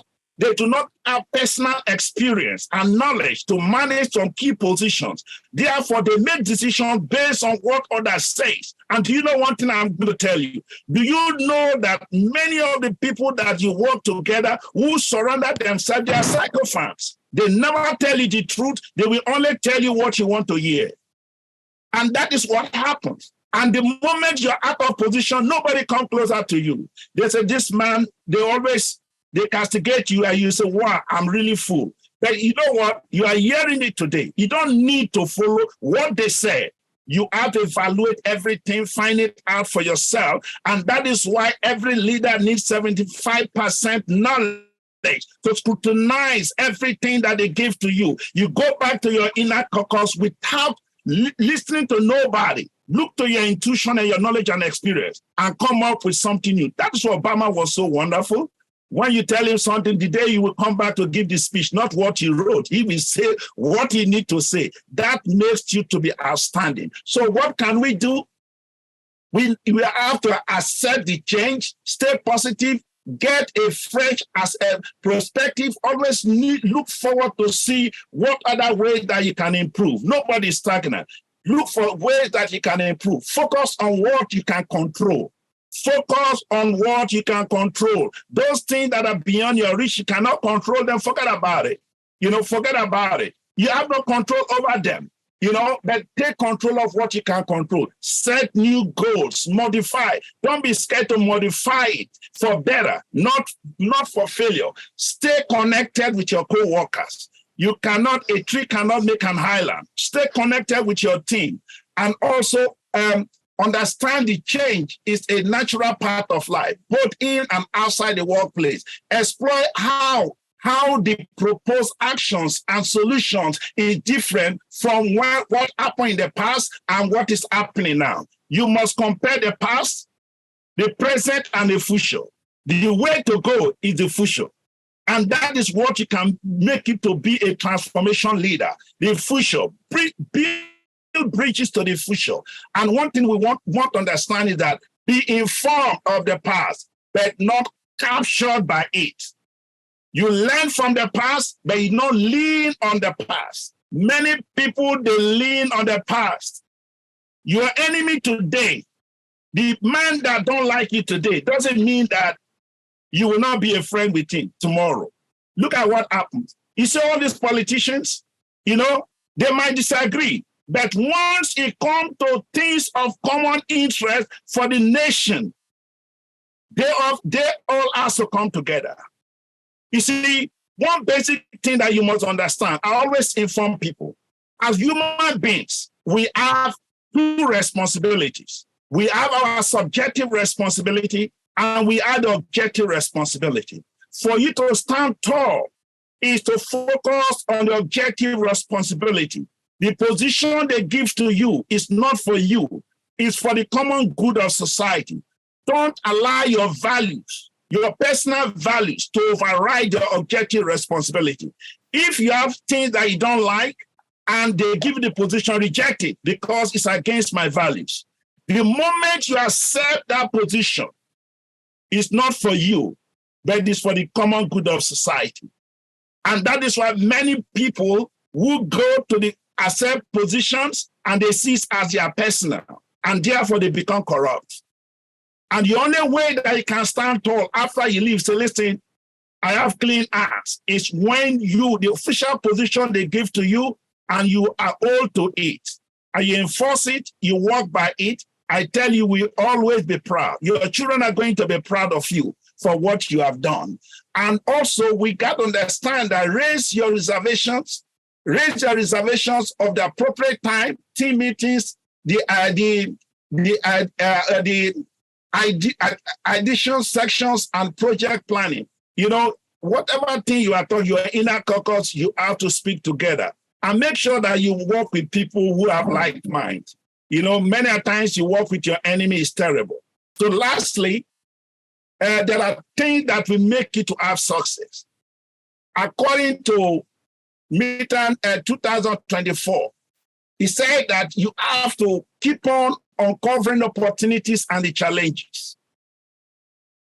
[SPEAKER 1] experience and knowledge to manage some key positions. Therefore, they make decisions based on what others say. And do you know one thing I'm going to tell you? Do you know that many of the people that you work together who surrender themselves, they are psychophants. They never tell you the truth. They will only tell you what you want to hear. And that is what happens. And the moment you're out of position, nobody comes closer to you. They say, this man, they castigate you and you say, wow, I'm really full. But you know what? You are hearing it today. You don't need to follow what they say. You have to evaluate everything, find it out for yourself. And that is why every leader needs 75% knowledge to scrutinize everything that they give to you. You go back to your inner caucus without listening to nobody. Look to your intuition and your knowledge and experience and come up with something new. That's why Obama was so wonderful. When you tell him something, the day you will come back to give the speech, not what he wrote. He will say what he needs to say. That makes you to be outstanding. So what can we do? We have to accept the change, stay positive, get a fresh as a perspective, always look forward to see what other ways that you can improve. Nobody is stagnant. Look for ways that you can improve. Focus on what you can control. Focus on what you can control. Those things that are beyond your reach, you cannot control them. Forget about it. Forget about it. You have no control over them. But take control of what you can control. Set new goals, modify. Don't be scared to modify it for better, not for failure. Stay connected with your co-workers. A tree cannot make an island. Stay connected with your team. And also understand the change is a natural part of life, both in and outside the workplace. Explore how the proposed actions and solutions is different from what happened in the past and what is happening now. You must compare the past, the present, and the future. The way to go is the future. And that is what you can make it to be a transformation leader. The future, build bridges to the future. And one thing we want to understand is that be informed of the past, but not captured by it. You learn from the past, but you don't lean on the past. Many people, they lean on the past. Your enemy today, the man that don't like you today, doesn't mean that you will not be a friend with him tomorrow. Look at what happens. You see all these politicians, they might disagree, but once it comes to things of common interest for the nation, they all have to come together. You see, one basic thing that you must understand, I always inform people, as human beings, we have two responsibilities. We have our subjective responsibility and we have the objective responsibility. For you to stand tall is to focus on the objective responsibility. The position they give to you is not for you, it's for the common good of society. Don't allow your values, your personal values, to override your objective responsibility. If you have things that you don't like and they give you the position, reject it because it's against my values. The moment you accept that position, it's not for you, but it's for the common good of society. And that is why many people who go to the accept positions and they see it as their personal, and therefore they become corrupt. And the only way that you can stand tall after you leave, say, listen, I have clean hands, is when you, the official position they give to you, and you are all to it, and you enforce it, you walk by it. I tell you, we always be proud. Your children are going to be proud of you for what you have done. And also, we got to understand that raise your reservations of the appropriate time, team meetings, the addition sections and project planning. You know, whatever thing you are talking, your inner caucus, you have to speak together and make sure that you work with people who have like mind. You know, many times you work with your enemy is terrible. So lastly, there are things that will make you to have success. According to Midterm 2024, he said that you have to keep on uncovering opportunities and the challenges.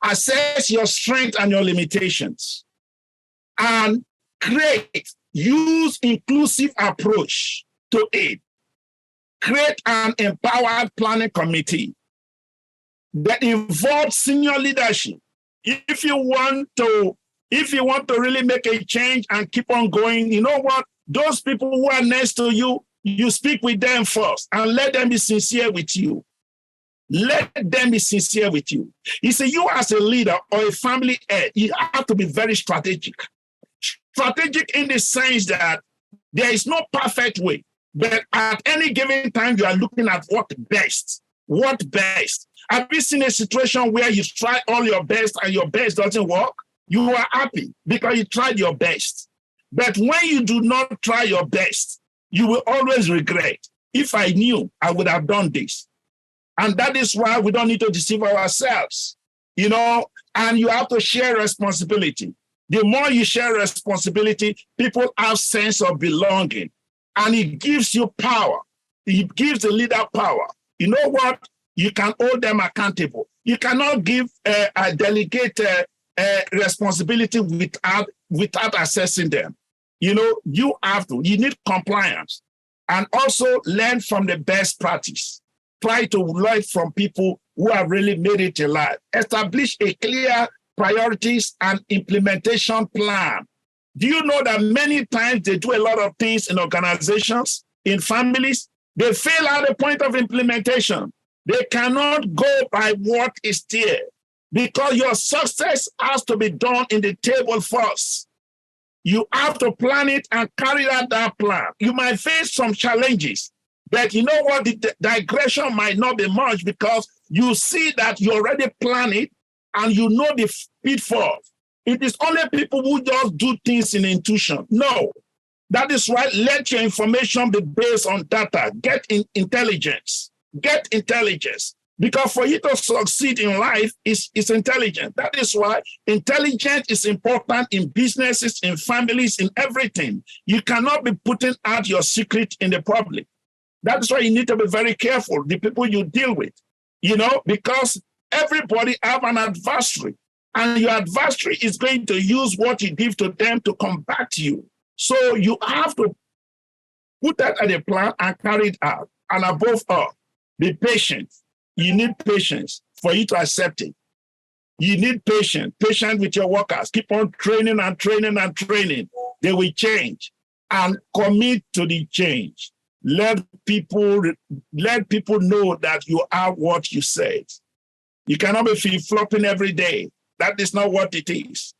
[SPEAKER 1] Assess your strengths and your limitations. And use inclusive approach to it. Create an empowered planning committee that involves senior leadership. If you want to really make a change and keep on going, you know what? Those people who are next to you, you speak with them first and let them be sincere with you. Let them be sincere with you. You see, you as a leader or a family head, you have to be very strategic. Strategic in the sense that there is no perfect way, but at any given time, you are looking at what best. What best? Have you seen a situation where you try all your best and your best doesn't work? You are happy because you tried your best. But when you do not try your best, you will always regret. If I knew, I would have done this. And that is why we don't need to deceive ourselves, you know, and you have to share responsibility. The more you share responsibility, people have sense of belonging, and it gives you power. It gives the leader power. You know what? You can hold them accountable. You cannot give a delegate responsibility without assessing them. You know, you need compliance, and also learn from the best practice. Try to learn from people who have really made it in life. Establish a clear priorities and implementation plan. Do you know that many times they do a lot of things in organizations, in families, they fail at the point of implementation. They cannot go by what is there because your success has to be done in the table first. You have to plan it and carry out that plan. You might face some challenges, but you know what? The digression might not be much because you see that you already plan it and you know the pitfalls. It is only people who just do things in intuition. No. That is why let your information be based on data. Get intelligence. Get intelligence. Because for you to succeed in life is intelligence. That is why intelligence is important in businesses, in families, in everything. You cannot be putting out your secret in the public. That is why you need to be very careful, the people you deal with, you know, because everybody have an adversary, and your adversary is going to use what you give to them to combat you. So you have to put that at a plan and carry it out. And above all, be patient. You need patience for you to accept it. You need patience with your workers. Keep on training and training and training. They will change, and commit to the change. Let people know that you are what you said. You cannot be flip-flopping every day. That is not what it is.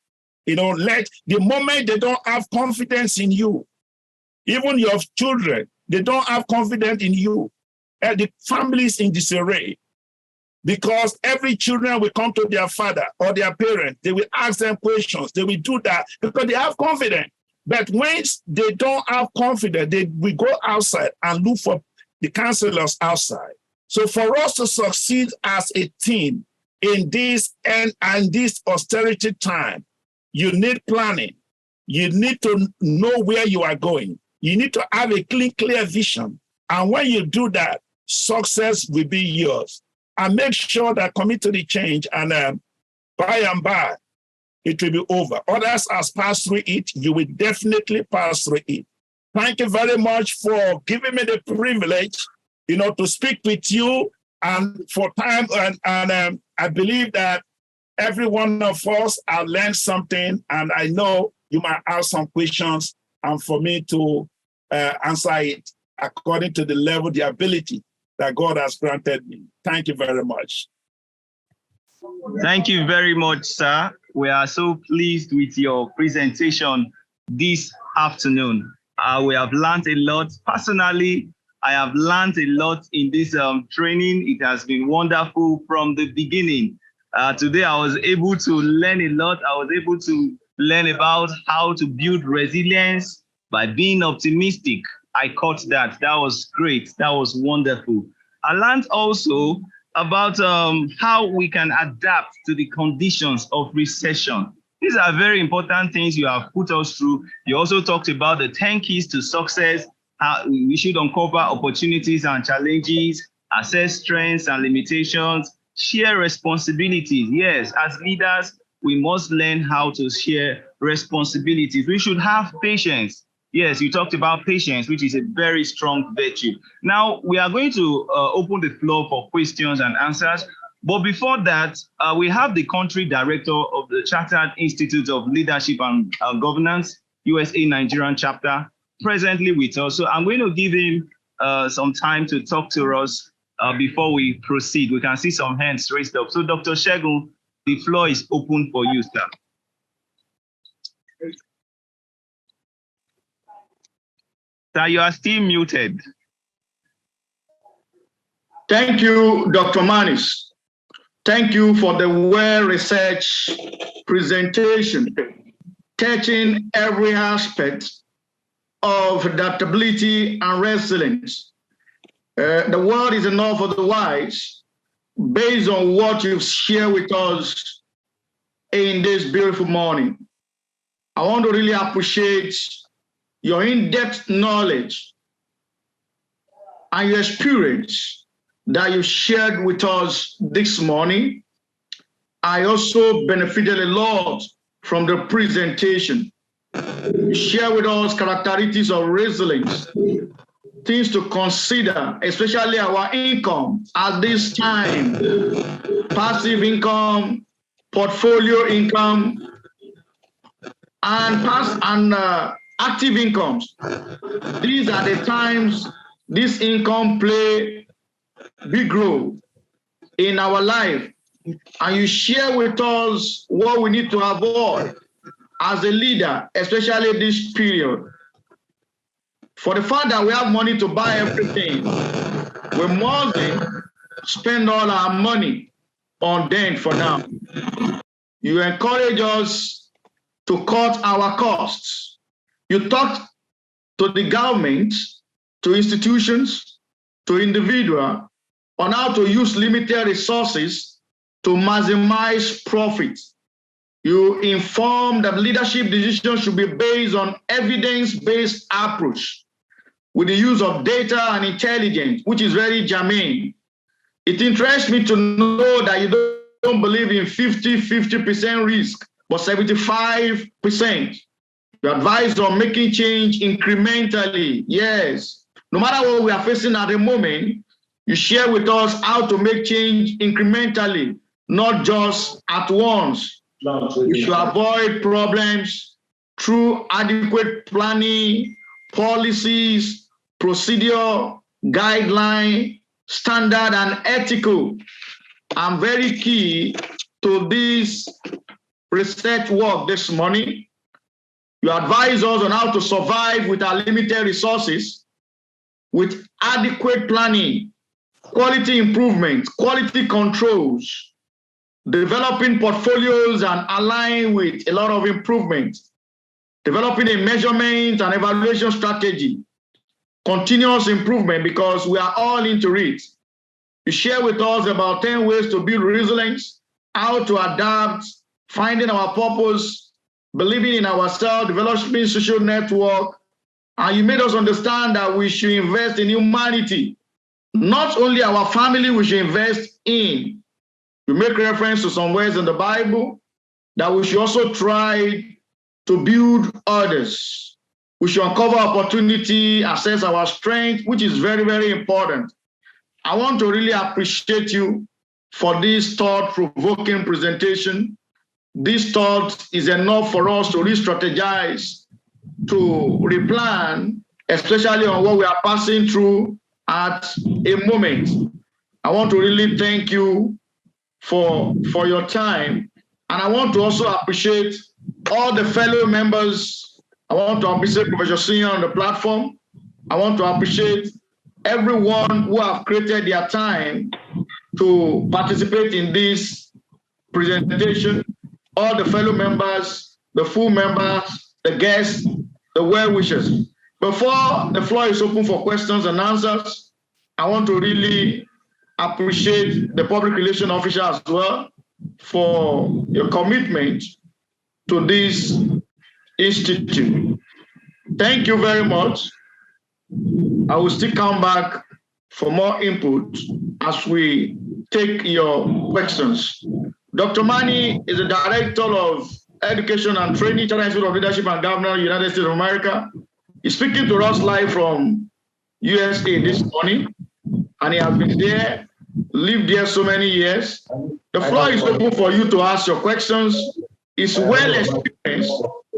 [SPEAKER 1] You know, the moment they don't have confidence in you, even your children, they don't have confidence in you. The family is in disarray because every children will come to their father or their parent. They will ask them questions. They will do that because they have confidence. But once they don't have confidence, they will go outside and look for the counselors outside. So for us to succeed as a team in this and this austerity time, you need planning, You need to know where you are going. You need to have a clear vision. And when you do that, success will be yours. And make sure that commit to the change, and by and by, it will be over. Others has passed through it. You will definitely pass through it. Thank you very much for giving me the privilege, to speak with you and for time. And I believe that every one of us have learned something, and I know you might have some questions, and for me to answer it according to the level, the ability that God has granted me. Thank you very much.
[SPEAKER 2] Thank you very much, sir. We are so pleased with your presentation this afternoon. We have learned a lot. Personally, I have learned a lot in this training. It has been wonderful from the beginning. Today, I was able to learn a lot. I was able to learn about how to build resilience by being optimistic. I caught that. That was great. That was wonderful. I learned also about how we can adapt to the conditions of recession. These are very important things you have put us through. You also talked about the 10 keys to success. How we should uncover opportunities and challenges, assess strengths and limitations, share responsibilities. Yes, as leaders, we must learn how to share responsibilities. We should have patience. Yes, you talked about patience, which is a very strong virtue. Now, we are going to open the floor for questions and answers. But before that, we have the country director of the Chartered Institute of Leadership and Governance, USA Nigerian chapter, presently with us. So I'm going to give him some time to talk to us before we proceed. We can see some hands raised up. So Dr. Segun, the floor is open for you, sir. Sir, you are still muted.
[SPEAKER 3] Thank you, Dr. Mannixs. Thank you for the well-researched presentation, touching every aspect of adaptability and resilience. The world is enough for the wise, based on what you've shared with us in this beautiful morning. I want to really appreciate your in-depth knowledge and your experience that you shared with us this morning. I also benefited a lot from the presentation. You share with us characteristics of resilience, things to consider, especially our income at this time, passive income, portfolio income, and active incomes. These are the times this income play big role in our life. And you share with us what we need to avoid as a leader, especially this period. For the fact that we have money to buy everything, we mustn't spend all our money on them for now. You encourage us to cut our costs. You talk to the government, to institutions, to individuals on how to use limited resources to maximize profits. You inform that leadership decisions should be based on evidence-based approach with the use of data and intelligence, which is very germane. It interests me to know that you don't believe in 50% risk, but 75%. You advise on making change incrementally. Yes. No matter what we are facing at the moment, you share with us how to make change incrementally, not just at once. We should avoid problems through adequate planning, policies, procedure, guideline, standard, and ethical. I'm very key to this research work this morning. You advise us on how to survive with our limited resources, with adequate planning, quality improvement, quality controls, developing portfolios and align with a lot of improvement, developing a measurement and evaluation strategy, continuous improvement, because we are all into it. You share with us about 10 ways to build resilience, how to adapt, finding our purpose, believing in ourselves, developing social network, and you made us understand that we should invest in humanity. Not only our family we should invest in. You make reference to some words in the Bible that we should also try to build others. We should uncover opportunity, assess our strength, which is very, very important. I want to really appreciate you for this thought-provoking presentation. This thought is enough for us to re-strategize, to replan, especially on what we are passing through at a moment. I want to really thank you for your time. And I want to also appreciate all the fellow members. I want to appreciate Professor Senior on the platform. I want to appreciate everyone who have created their time to participate in this presentation, all the fellow members, the full members, the guests, the well-wishers. Before the floor is open for questions and answers, I want to really appreciate the public relations officer as well for your commitment to this institute. Thank you very much. I will still come back for more input as we take your questions. Dr. Mannix is the Director of Education and Training, Charter Institute of Leadership and Governance, United States of America. He's speaking to us live from USA this morning, and he has been there, lived there so many years. The floor is open for you to ask your questions. He's well experienced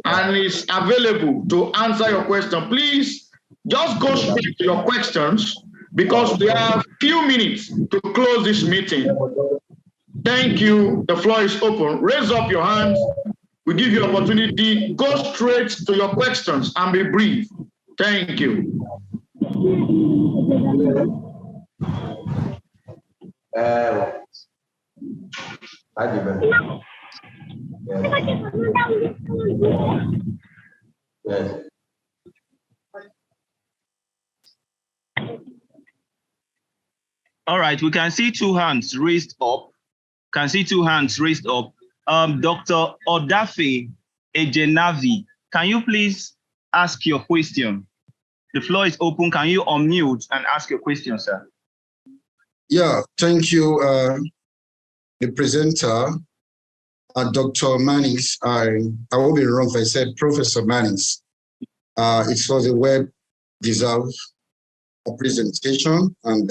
[SPEAKER 3] and is available to answer your question. Please just go straight to your questions because we have a few minutes to close this meeting. Thank you. The floor is open. Raise up your hands. We give you opportunity. Go straight to your questions and be brief. Thank you.
[SPEAKER 4] Yes.
[SPEAKER 2] All right, we can see two hands raised up. Dr. Odafe Ejenavi, can you please ask your question? The floor is open. Can you unmute and ask your question, sir?
[SPEAKER 4] Yeah, thank you, the presenter, Dr. Mannix. I won't be wrong if I said Professor Mannix. It was a well-deserved presentation and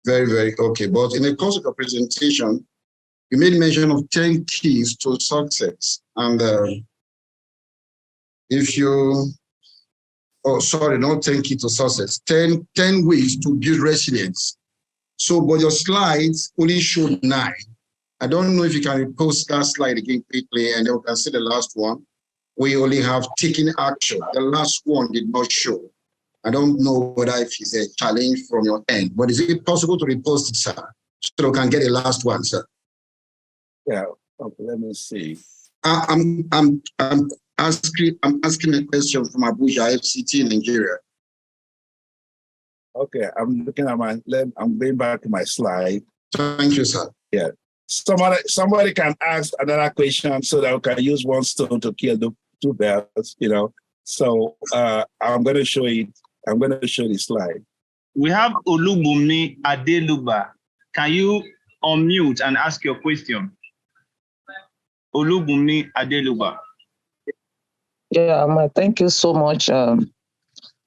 [SPEAKER 4] very, very okay. But in the course of the presentation, you made mention of 10 keys to success. And not 10 keys to success, 10 ways to build resilience. So, but your slides only showed 9. I don't know if you can repost that slide again quickly, and then we can see the last one. We only have taken action. The last one did not show. I don't know whether if it's a challenge from your end, but is it possible to repost it, sir, so we can get the last one, sir?
[SPEAKER 1] Yeah. Okay, let me see.
[SPEAKER 4] I'm asking a question from Abuja, FCT, Nigeria.
[SPEAKER 1] Okay, I'm looking at I'm going back to my slide.
[SPEAKER 4] Thank you, sir.
[SPEAKER 1] Yeah. Somebody can ask another question so that we can use one stone to kill the 2 birds, So I'm going to show it. I'm going to show the slide.
[SPEAKER 2] We have Olubunmi Adeluba. Can you unmute and ask your question? Olubunmi Adeluba.
[SPEAKER 5] Yeah, thank you so much. I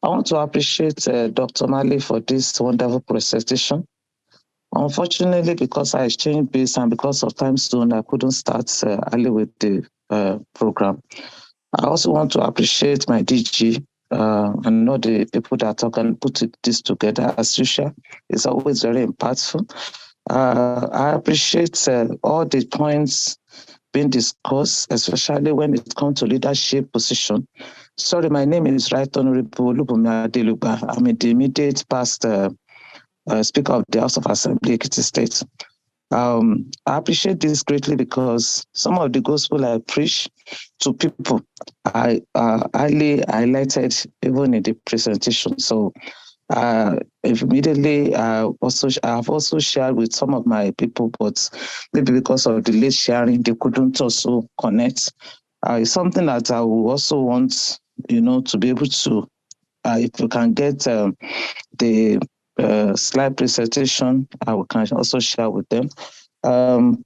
[SPEAKER 5] want to appreciate Dr. Mannix for this wonderful presentation. Unfortunately, because I exchanged base and because of time zone, I couldn't start early with the program. I also want to appreciate my DG and know the people that are going to put this together. As usual, it's always very impactful. I appreciate all the points being discussed, especially when it comes to leadership position. Sorry, my name is Right Honorable Olubunmi Adeluba. I'm the immediate past Speaker of the House of Assembly, Ekiti State. I appreciate this greatly because some of the gospel I preach to people, I highly highlighted even in the presentation. So immediately I've also shared with some of my people, but maybe because of the late sharing, they couldn't also connect. It's something that I will also want, to be able to, if you can get the slide presentation, I can also share with them. When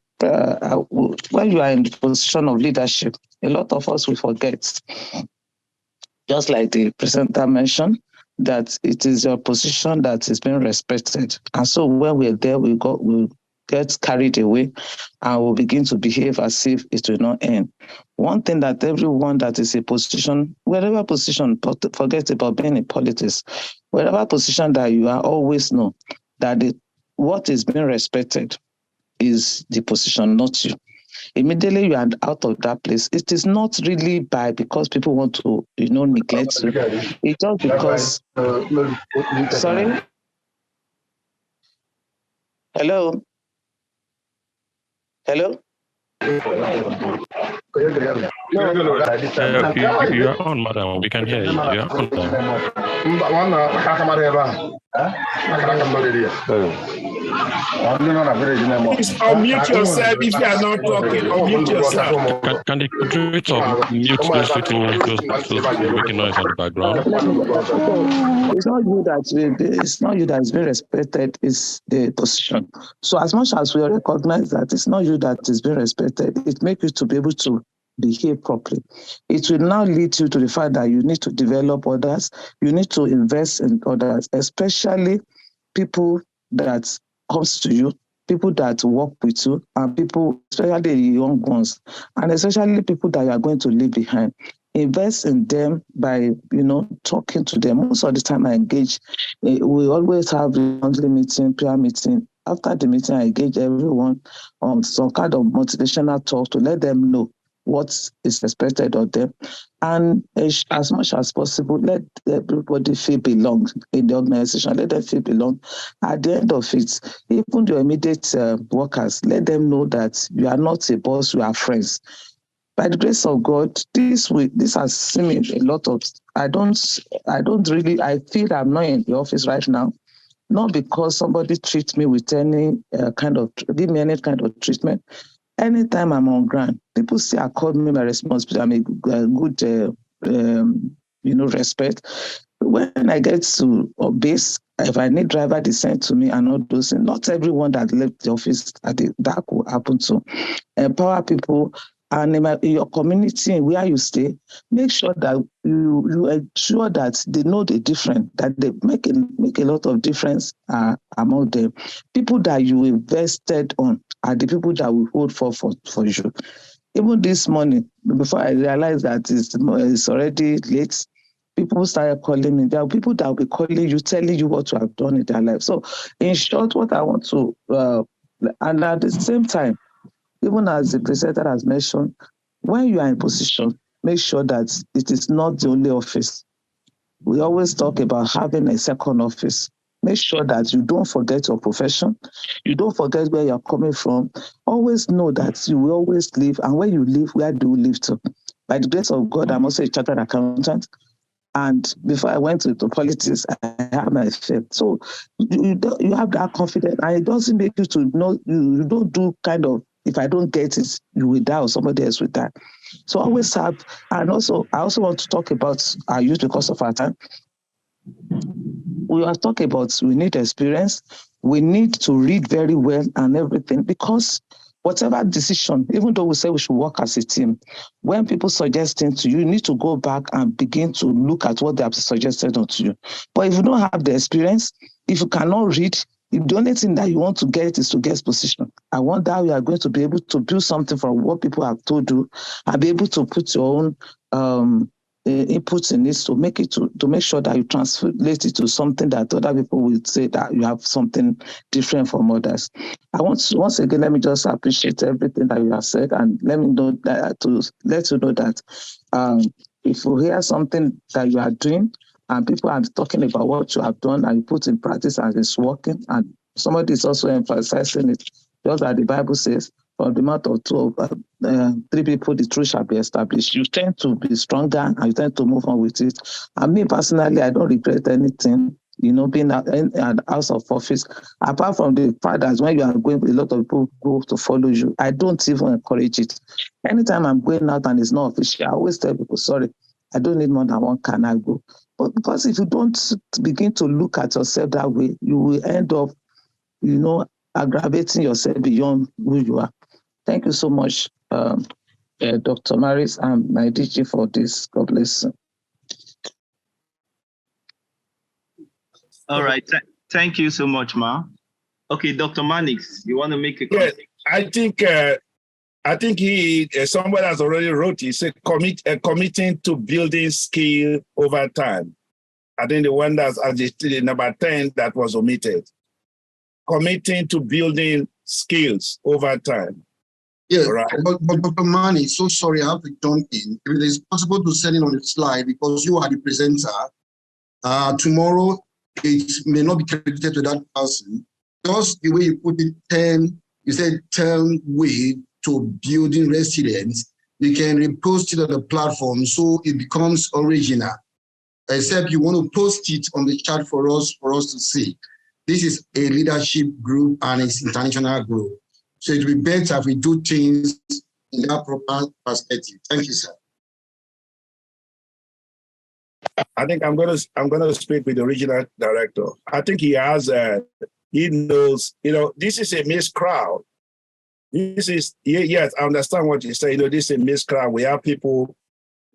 [SPEAKER 5] you are in the position of leadership, a lot of us will forget, just like the presenter mentioned, that it is your position that is being respected. And so when we're there, we get carried away and we'll begin to behave as if it will not end. One thing that everyone that is a position, wherever position, forget about being in politics, wherever position that you are, always know that what is being respected is the position, not you. Immediately you are out of that place. It is not really because people want to, neglect you. It's just because. Sorry. Hello. Hello.
[SPEAKER 6] You are on, madam. We can hear you. You are on.
[SPEAKER 1] Please unmute yourself if you are not talking. Unmute yourself.
[SPEAKER 6] Can the moderator mute those people making noise on the background?
[SPEAKER 5] It's not you that is being respected, it's the position. So as much as we recognize that it's not you that is being respected, it makes you to be able to behave properly. It will now lead you to the fact that you need to develop others, you need to invest in others, especially people that comes to you, people that work with you, and people, especially the young ones, and especially people that you are going to leave behind. Invest in them by, talking to them. Most of the time I engage, we always have a monthly meeting, prayer meeting. After the meeting, I engage everyone on some kind of motivational talk to let them know what is expected of them. And as much as possible, let everybody feel belong in the organization. Let them feel belong. At the end of it, even the immediate workers, let them know that you are not a boss, you are friends. By the grace of God, this has seen me a lot of. I feel I'm not in the office right now, not because somebody treats me with any give me any kind of treatment. Anytime I'm on ground, people say I call me my responsibility. I'm a good, respect. When I get to base, if I need driver, they send to me and all those things. Not everyone that left the office that will happen to. Empower people. And in your community, where you stay, make sure that you ensure that they know the difference, that they make a lot of difference among them. People that you invested on are the people that will hold for you. Even this morning, before I realized that it's already late, people started calling me. There are people that will be calling you, telling you what you have done in their life. So, in short, what I want to, and at the same time, even as the presenter has mentioned, when you are in position, make sure that it is not the only office. We always talk about having a second office. Make sure that you don't forget your profession. You don't forget where you're coming from. Always know that you will always live. And when you live, where do you live to? By the grace of God, I'm also a chartered accountant. And before I went into politics, I had my faith. So you have that confidence. And it doesn't make you to know, you don't do kind of, if I don't get it, you will die or somebody else will die. So always have, and also, I also want to talk about our youth because of our time. We are talking about, we need experience. We need to read very well and everything, because whatever decision, even though we say we should work as a team, when people suggest things to you, you need to go back and begin to look at what they have suggested to you. But if you don't have the experience, if you cannot read, if the only thing that you want to get is to get position, I wonder how you are going to be able to build something from what people have told you and be able to put your own inputs in it to make it to make sure that you translate it to something that other people will say that you have something different from others. I want to, once again, let me just appreciate everything that you have said, and let me know that to let you know that if you hear something that you are doing and people are talking about what you have done and you put in practice and it's working, and somebody is also emphasizing it, just as the Bible says, from the mouth of three people, the truth shall be established. You tend to be stronger and you tend to move on with it. And me personally, I don't regret anything being in an house of office. Apart from the fact that when you are going, a lot of people go to follow you. I don't even encourage it. Anytime I'm going out and it's not official, I always tell people, sorry, I don't need more than one can I go. But because if you don't begin to look at yourself that way, you will end up, aggravating yourself beyond who you are. Thank you so much, Dr. Maris and my DG for this. God bless you.
[SPEAKER 2] All right. Thank you so much, Ma. Okay, Dr. Mannixs, you want to make a comment?
[SPEAKER 1] Yeah, I think somebody has already wrote. He said committing to building skill over time. I think the one that's adjusted number 10 that was omitted. Committing to building skills over time.
[SPEAKER 4] Yeah,
[SPEAKER 1] right.
[SPEAKER 4] but Dr. Mani, so sorry, I have to jump in. If it is possible to send it on the slide because you are the presenter, tomorrow it may not be credited to that person. Just the way you put it, 10 way to building resilience, you can repost it on the platform so it becomes original. Except you want to post it on the chat for us to see. This is a leadership group and it's international group. So it will be better if we do things in that proper perspective. Thank you, sir.
[SPEAKER 1] I think I'm gonna speak with the regional director. I think he knows, this is a mixed crowd. Yes, I understand what you say. This is a mixed crowd. We have people,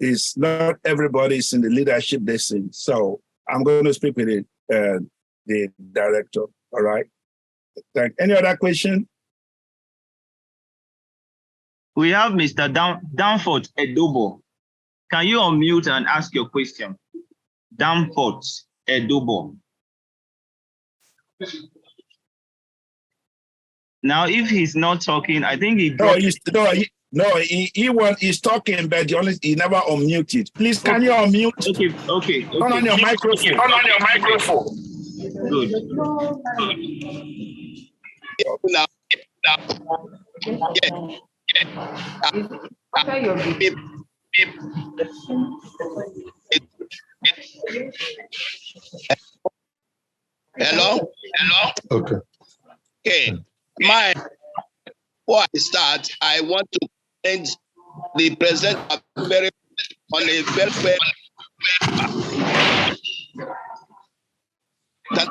[SPEAKER 1] it's not everybody's in the leadership lesson. So I'm going to speak with the director. All right. Any other question?
[SPEAKER 2] We have Mr. Danforth Edobo. Can you unmute and ask your question? Danforth Edobo. Now, if he's not talking, I think he dropped.
[SPEAKER 1] He's talking, but he never unmuted. Please, can you unmute?
[SPEAKER 2] Okay.
[SPEAKER 1] Turn on your microphone.
[SPEAKER 2] Good.
[SPEAKER 7] Hello?
[SPEAKER 4] Okay.
[SPEAKER 7] Before I start, I want to thank the presenter on a very. Can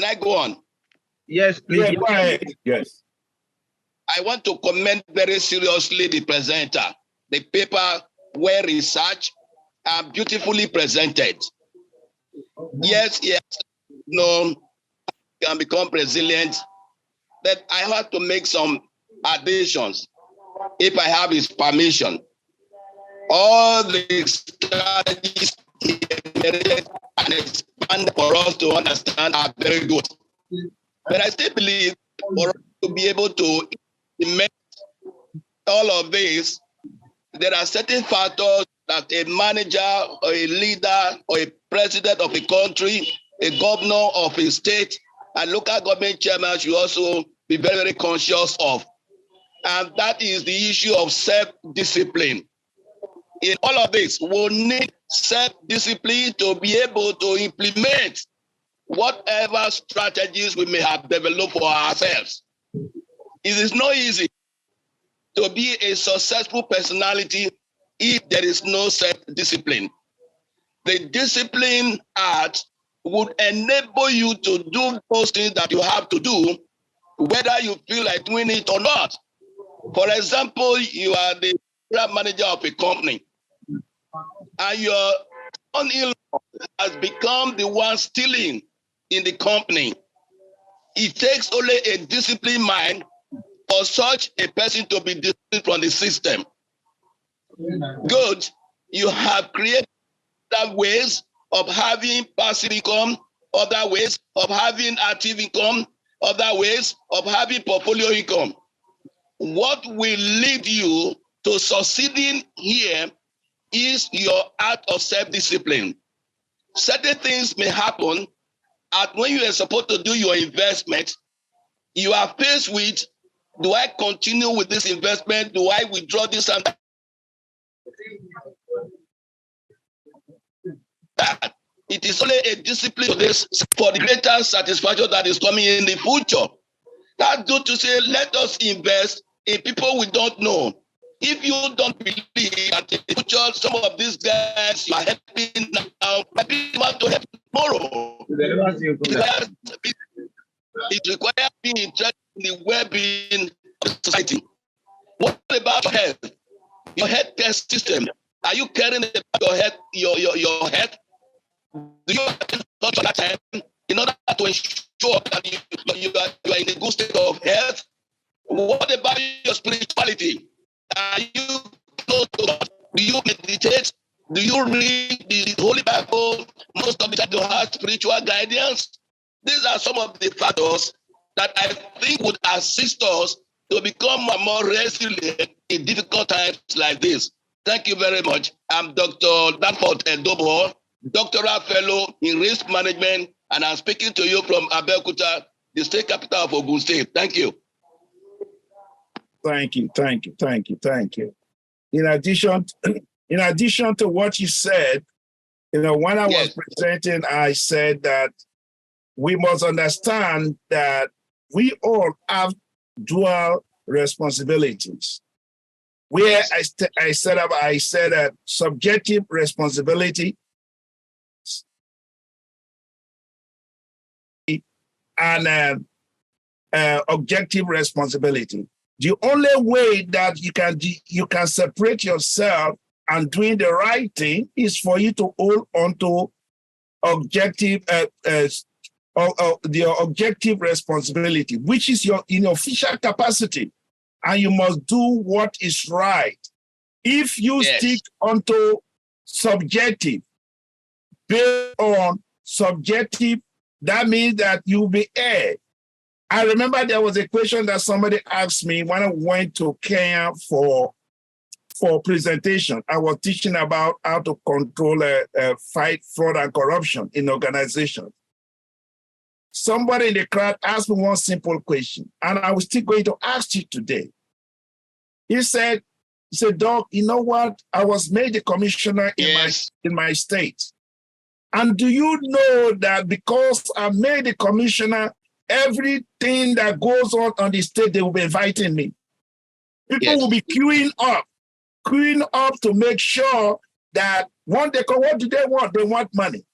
[SPEAKER 7] I go on?
[SPEAKER 2] Yes, please.
[SPEAKER 1] Yeah, go ahead. Yes.
[SPEAKER 7] I want to commend very seriously the presenter. The paper well researched and beautifully presented. Yes, can become resilient, but I have to make some additions if I have his permission. All the strategies and expand for us to understand are very good. But I still believe for us to be able to implement all of this, there are certain factors that a manager or a leader or a president of a country, a governor of a state, and local government chairman should also be very, very conscious of. And that is the issue of self-discipline. In all of this, we'll need self-discipline to be able to implement whatever strategies we may have developed for ourselves. It is not easy to be a successful personality if there is no self-discipline. The discipline art would enable you to do those things that you have to do, whether you feel like doing it or not. For example, you are the manager of a company, and your son-in-law has become the one stealing in the company. It takes only a disciplined mind for such a person to be disciplined from the system. Good, you have created other ways of having passive income, other ways of having active income, other ways of having portfolio income. What will lead you to succeeding here is your art of self-discipline. Certain things may happen at when you are supposed to do your investment, you are faced with, do I continue with this investment? Do I withdraw this and that? It is only a discipline for this for the greater satisfaction that is coming in the future. That's good to say, let us invest in people we don't know. If you don't believe that in the future, some of these guys you are helping now, maybe want to help tomorrow. It requires being interested in the well-being of society. What about your health? Your healthcare system? Are you caring about your health? Your health? Do you have that time in order to ensure that you are in a good state of health? What about your spirituality? Are you close to God? Do you meditate? Do you read the Holy Bible? Most of the time don't have spiritual guidance. These are some of the factors that I think would assist us to become more resilient in difficult times like this. Thank you very much. I'm Dr. Danford Edobo, doctoral fellow in risk management, and I'm speaking to you from Abeokuta, the state capital of Ogun State. Thank you.
[SPEAKER 1] Thank you. In addition to what you said, when I was presenting, I said that we must understand that we all have dual responsibilities. Where I said subjective responsibility and objective responsibility. The only way that you can separate yourself and doing the right thing is for you to hold on to objective the objective responsibility, which is your in official capacity, and you must do what is right. If you stick onto subjective, based on subjective, that means that you'll be aired. I remember there was a question that somebody asked me when I went to Kenya for presentation. I was teaching about how to control fight fraud and corruption in organizations. Somebody in the crowd asked me one simple question, and I was still going to ask you today. He said, Doc, you know what? I was made a commissioner in my state. And do you know that because I made a commissioner, everything that goes on the state, they will be inviting me. People will be queuing up to make sure that what do they want? They want money.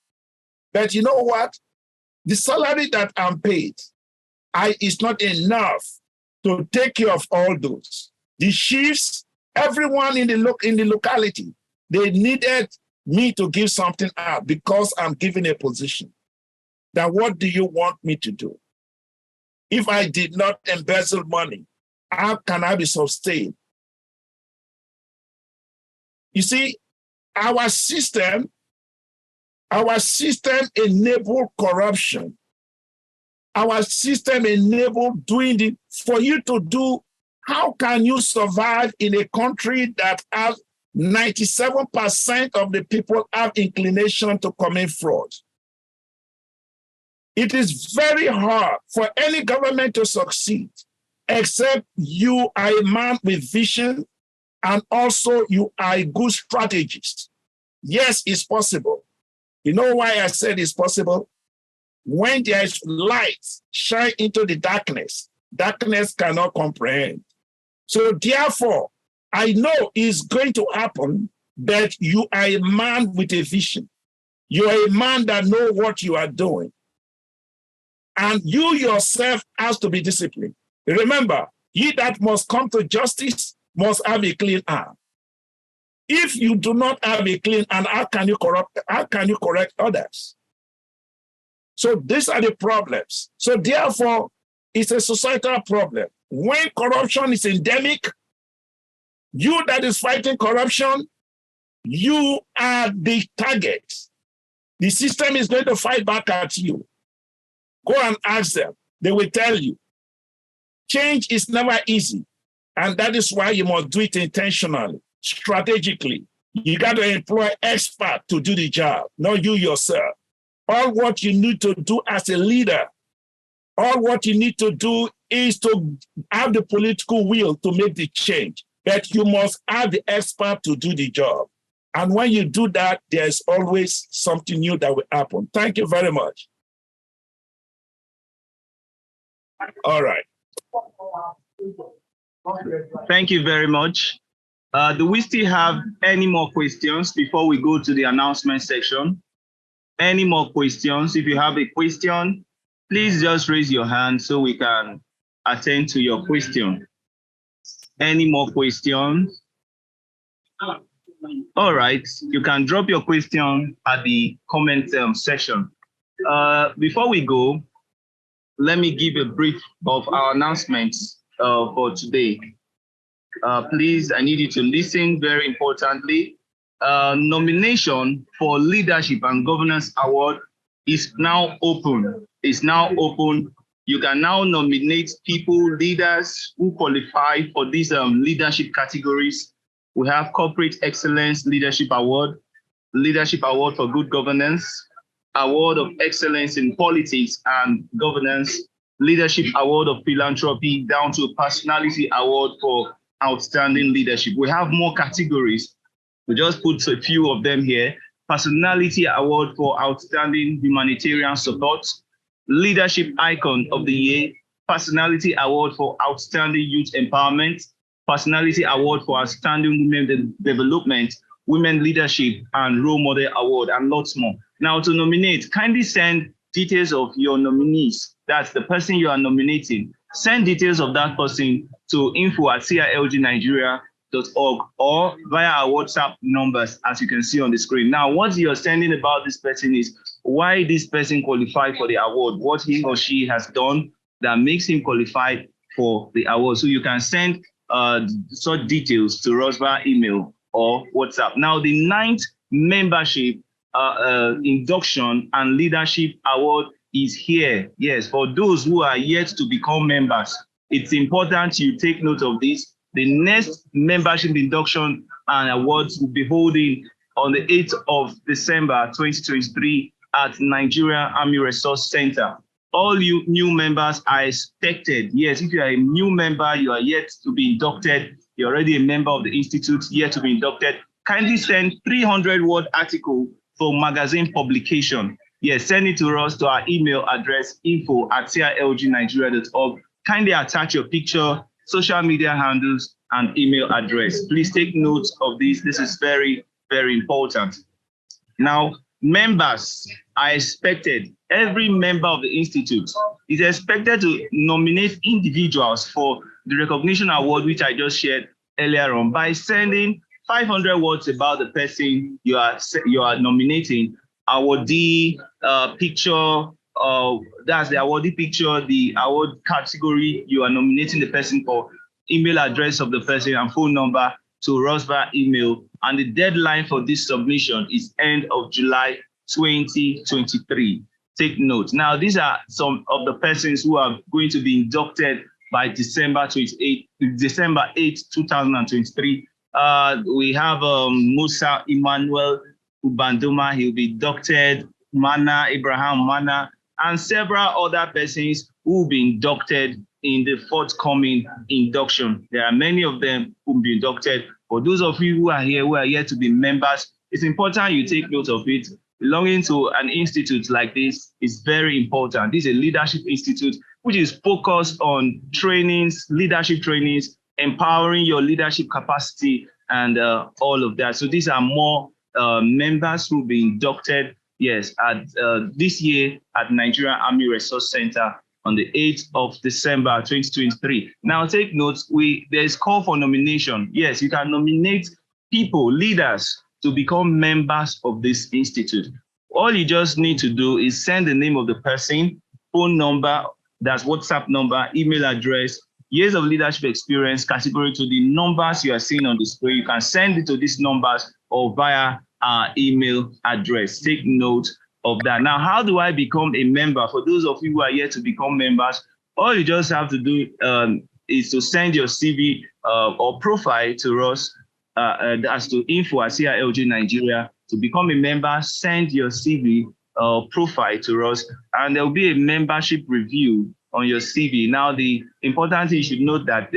[SPEAKER 1] But you know what? The salary that I'm paid is not enough to take care of all those. The chiefs, everyone in the locality, they needed me to give something out because I'm given a position. Now, what do you want me to do? If I did not embezzle money, how can I be sustained? You see, our system enables corruption. Our system enables for you to do, how can you survive in a country that has 97% of the people have inclination to commit fraud? It is very hard for any government to succeed, except you are a man with vision and also you are a good strategist. Yes, it's possible. You know why I said it's possible? When there is light shine into the darkness, darkness cannot comprehend. So therefore, I know it's going to happen, but you are a man with a vision. You are a man that knows what you are doing. And you yourself has to be disciplined. Remember, he that must come to justice must have a clean hand. If you do not have a clean hand, how can you correct others? So these are the problems. So therefore, it's a societal problem. When corruption is endemic, you that is fighting corruption, you are the target. The system is going to fight back at you. Go and ask them. They will tell you. Change is never easy. And that is why you must do it intentionally, strategically. You got to employ experts to do the job, not you yourself. All what you need to do as a leader, all what you need to do is to have the political will to make the change. But you must have the expert to do the job. And when you do that, there's always something new that will happen. Thank you very much. All right.
[SPEAKER 2] Thank you very much. Do we still have any more questions before we go to the announcement section? Any more questions? If you have a question, please just raise your hand so we can attend to your question. Any more questions? All right, you can drop your question at the comment section. Before we go, let me give a brief of our announcements for today. Please, I need you to listen very importantly. Nomination for Leadership and Governance Award is now open. It's now open. You can now nominate people, leaders who qualify for these leadership categories. We have Corporate Excellence Leadership Award, Leadership Award for Good Governance, Award of Excellence in Politics and Governance, Leadership Award of Philanthropy, down to Personality Award for Outstanding Leadership. We have more categories. We just put a few of them here. Personality Award for Outstanding Humanitarian Support, Leadership Icon of the Year, Personality Award for Outstanding Youth Empowerment, Personality Award for Outstanding Women Development, Women Leadership, and Role Model Award, and lots more. Now, to nominate, kindly send details of your nominees. That's the person you are nominating. Send details of that person to info@CILGNigeria.org or via our WhatsApp numbers, as you can see on the screen. Now, what you're sending about this person is why this person qualified for the award, what he or she has done that makes him qualified for the award. So you can send such details to us via email or WhatsApp. Now, the 9th membership induction and leadership award is here. Yes, for those who are yet to become members, it's important you take note of this. The next membership induction and awards will be holding on the 8th of December 2023 at Nigeria Army Resource Center. All you new members are expected. Yes, if you are a new member, you are yet to be inducted, you're already a member of the Institute, yet to be inducted, kindly send 300-word article for magazine publication. Yes, send it to us to our email address, info@CILGNigeria.org. Kindly attach your picture, social media handles, and email address. Please take note of this. This is very, very important. Now, members are expected, every member of the Institute is expected to nominate individuals for the recognition award, which I just shared earlier on, by sending 500 words about the person you are nominating. Awardee picture, that's the awardee picture, the award category you are nominating the person for, email address of the person, and phone number to us via email. And the deadline for this submission is end of July 2023. Take note. Now, these are some of the persons who are going to be inducted by December 8, 2023. We have Musa Emmanuel Ubandoma, he'll be inducted, Abraham Mana, and several other persons who will be inducted in the forthcoming induction. There are many of them who will be inducted. For those of you who are here, who are yet to be members, it's important you take note of it. Belonging to an institute like this is very important. This is a leadership institute, which is focused on trainings, leadership trainings, empowering your leadership capacity, and all of that. So these are more members who will be inducted, yes, at this year at Nigeria Army Resource Center on the 8th of December 2023. Now take note, there's call for nomination. Yes, you can nominate people, leaders, to become members of this institute. All you just need to do is send the name of the person, phone number, that's WhatsApp number, email address, years of leadership experience, category to the numbers you are seeing on the screen. You can send it to these numbers or via our email address. Take note of that. Now, how do I become a member? For those of you who are yet to become members, all you just have to do is to send your CV or profile to us, as to info@CILG Nigeria. To become a member, send your CV profile to us, and there will be a membership review on your CV. Now, the important thing you should note that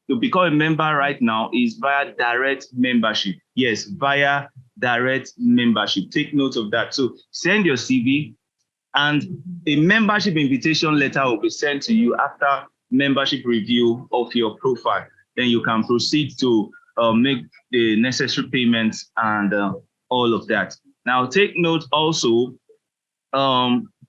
[SPEAKER 2] to become a member right now is via direct membership. Yes, via direct membership. Take note of that. So send your CV, and a membership invitation letter will be sent to you after membership review of your profile. Then you can proceed to make the necessary payments and all of that. Now take note also,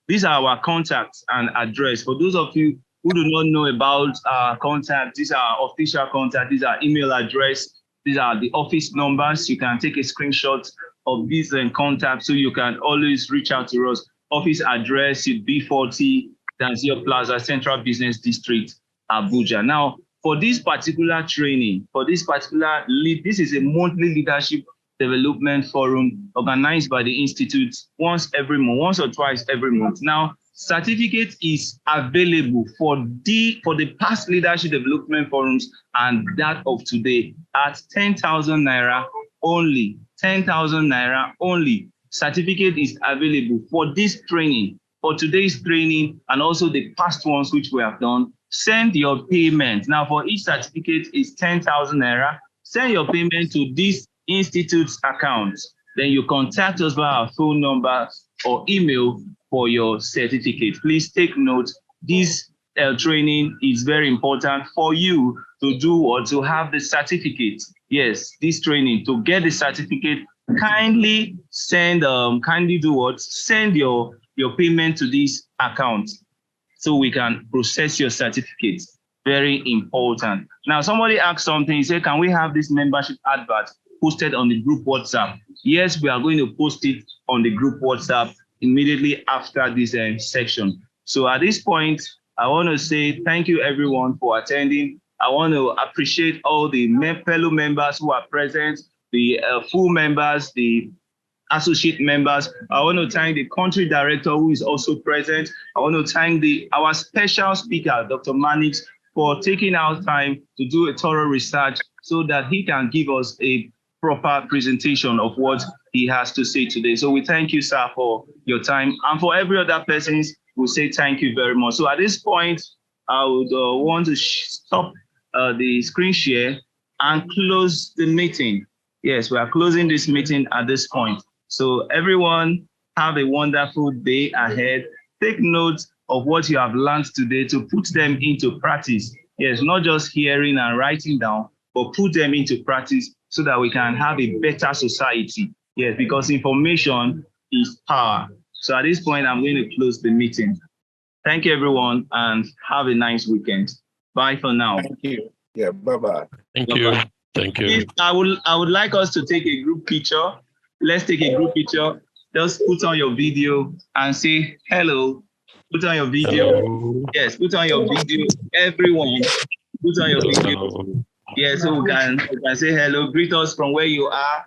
[SPEAKER 2] these are our contacts and address. For those of you who do not know about our contact, these are our official contact, these are email address, these are the office numbers. You can take a screenshot of these contacts so you can always reach out to us. Office address is B40 Danzio Plaza, Central Business District, Abuja. Now, for this particular training, for this particular this is a monthly leadership development forum organized by the Institute once or twice every month. Now, certificate is available for the past leadership development forums and that of today at 10,000 naira only. 10,000 naira only. Certificate is available for this training, for today's training, and also the past ones which we have done. Send your payment. Now, for each certificate is 10,000 naira. Send your payment to this institute's account. Then you contact us via our phone number or email for your certificate. Please take note, this training is very important for you to do or to have the certificate. Yes, this training, to get the certificate, kindly send, Send your payment to this account so we can process your certificate. Very important. Now, somebody asked something, he said, can we have this membership advert posted on the group WhatsApp? Yes, we are going to post it on the group WhatsApp immediately after this section. So at this point, I want to say thank you everyone for attending. I want to appreciate all the fellow members who are present, the full members, the associate members. I want to thank the country director who is also present. I want to thank our special speaker, Dr. Mannixs, for taking our time to do a thorough research so that he can give us a proper presentation of what he has to say today. So we thank you, sir, for your time. And for every other person, we say thank you very much. So at this point, I would want to stop the screen share and close the meeting. Yes, we are closing this meeting at this point. So everyone, have a wonderful day ahead. Take note of what you have learned today to put them into practice. Yes, not just hearing and writing down, but put them into practice so that we can have a better society. Yes, because information is power. So at this point, I'm going to close the meeting. Thank you, everyone, and have a nice weekend. Bye for now.
[SPEAKER 1] Thank you. Yeah, bye-bye.
[SPEAKER 6] Thank you. Thank you.
[SPEAKER 2] Please, I would like us to take a group picture. Let's take a group picture. Just put on your video and say hello. Put on your video.
[SPEAKER 6] Hello.
[SPEAKER 2] Yes, put on your video. Everyone, put on your video.
[SPEAKER 6] Hello.
[SPEAKER 2] Yes, so we can say hello. Greet us from where you are.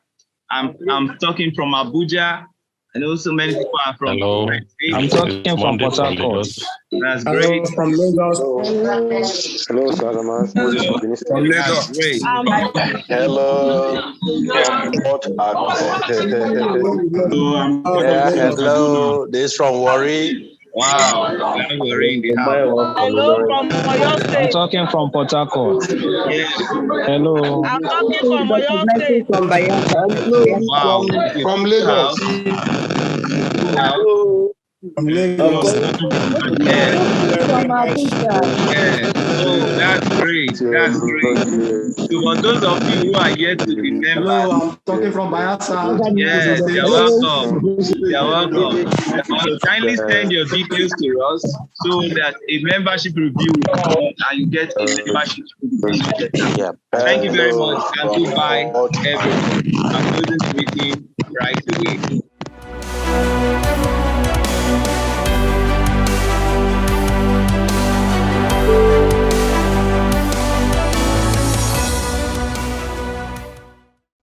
[SPEAKER 2] I'm talking from Abuja. I know so many people are from.
[SPEAKER 6] Hello.
[SPEAKER 2] I'm
[SPEAKER 6] talking from Port Harcourt.
[SPEAKER 2] That's great.
[SPEAKER 8] From Lagos.
[SPEAKER 9] Hello, Salamas.
[SPEAKER 1] From Lagos.
[SPEAKER 2] That's great.
[SPEAKER 9] Hello. From Port Harcourt.
[SPEAKER 2] Yeah,
[SPEAKER 9] hello. This is from Warri.
[SPEAKER 2] Wow. We're in the house.
[SPEAKER 10] Hello from Oyo State.
[SPEAKER 8] I'm talking from Port Harcourt.
[SPEAKER 2] Yes.
[SPEAKER 8] Hello.
[SPEAKER 10] I'm talking from Oyo State.
[SPEAKER 2] Wow.
[SPEAKER 3] From Lagos.
[SPEAKER 2] Hello.
[SPEAKER 8] From Lagos.
[SPEAKER 2] Yeah. Oh, that's great. That's great. So for those of you who are yet to be members,
[SPEAKER 8] I'm talking from Bayelsa.
[SPEAKER 2] yes, you're welcome. You're welcome. So kindly send your details to us so that a membership review will come and you get a membership review. Thank you very much and goodbye, everyone. I'm closing the meeting right away.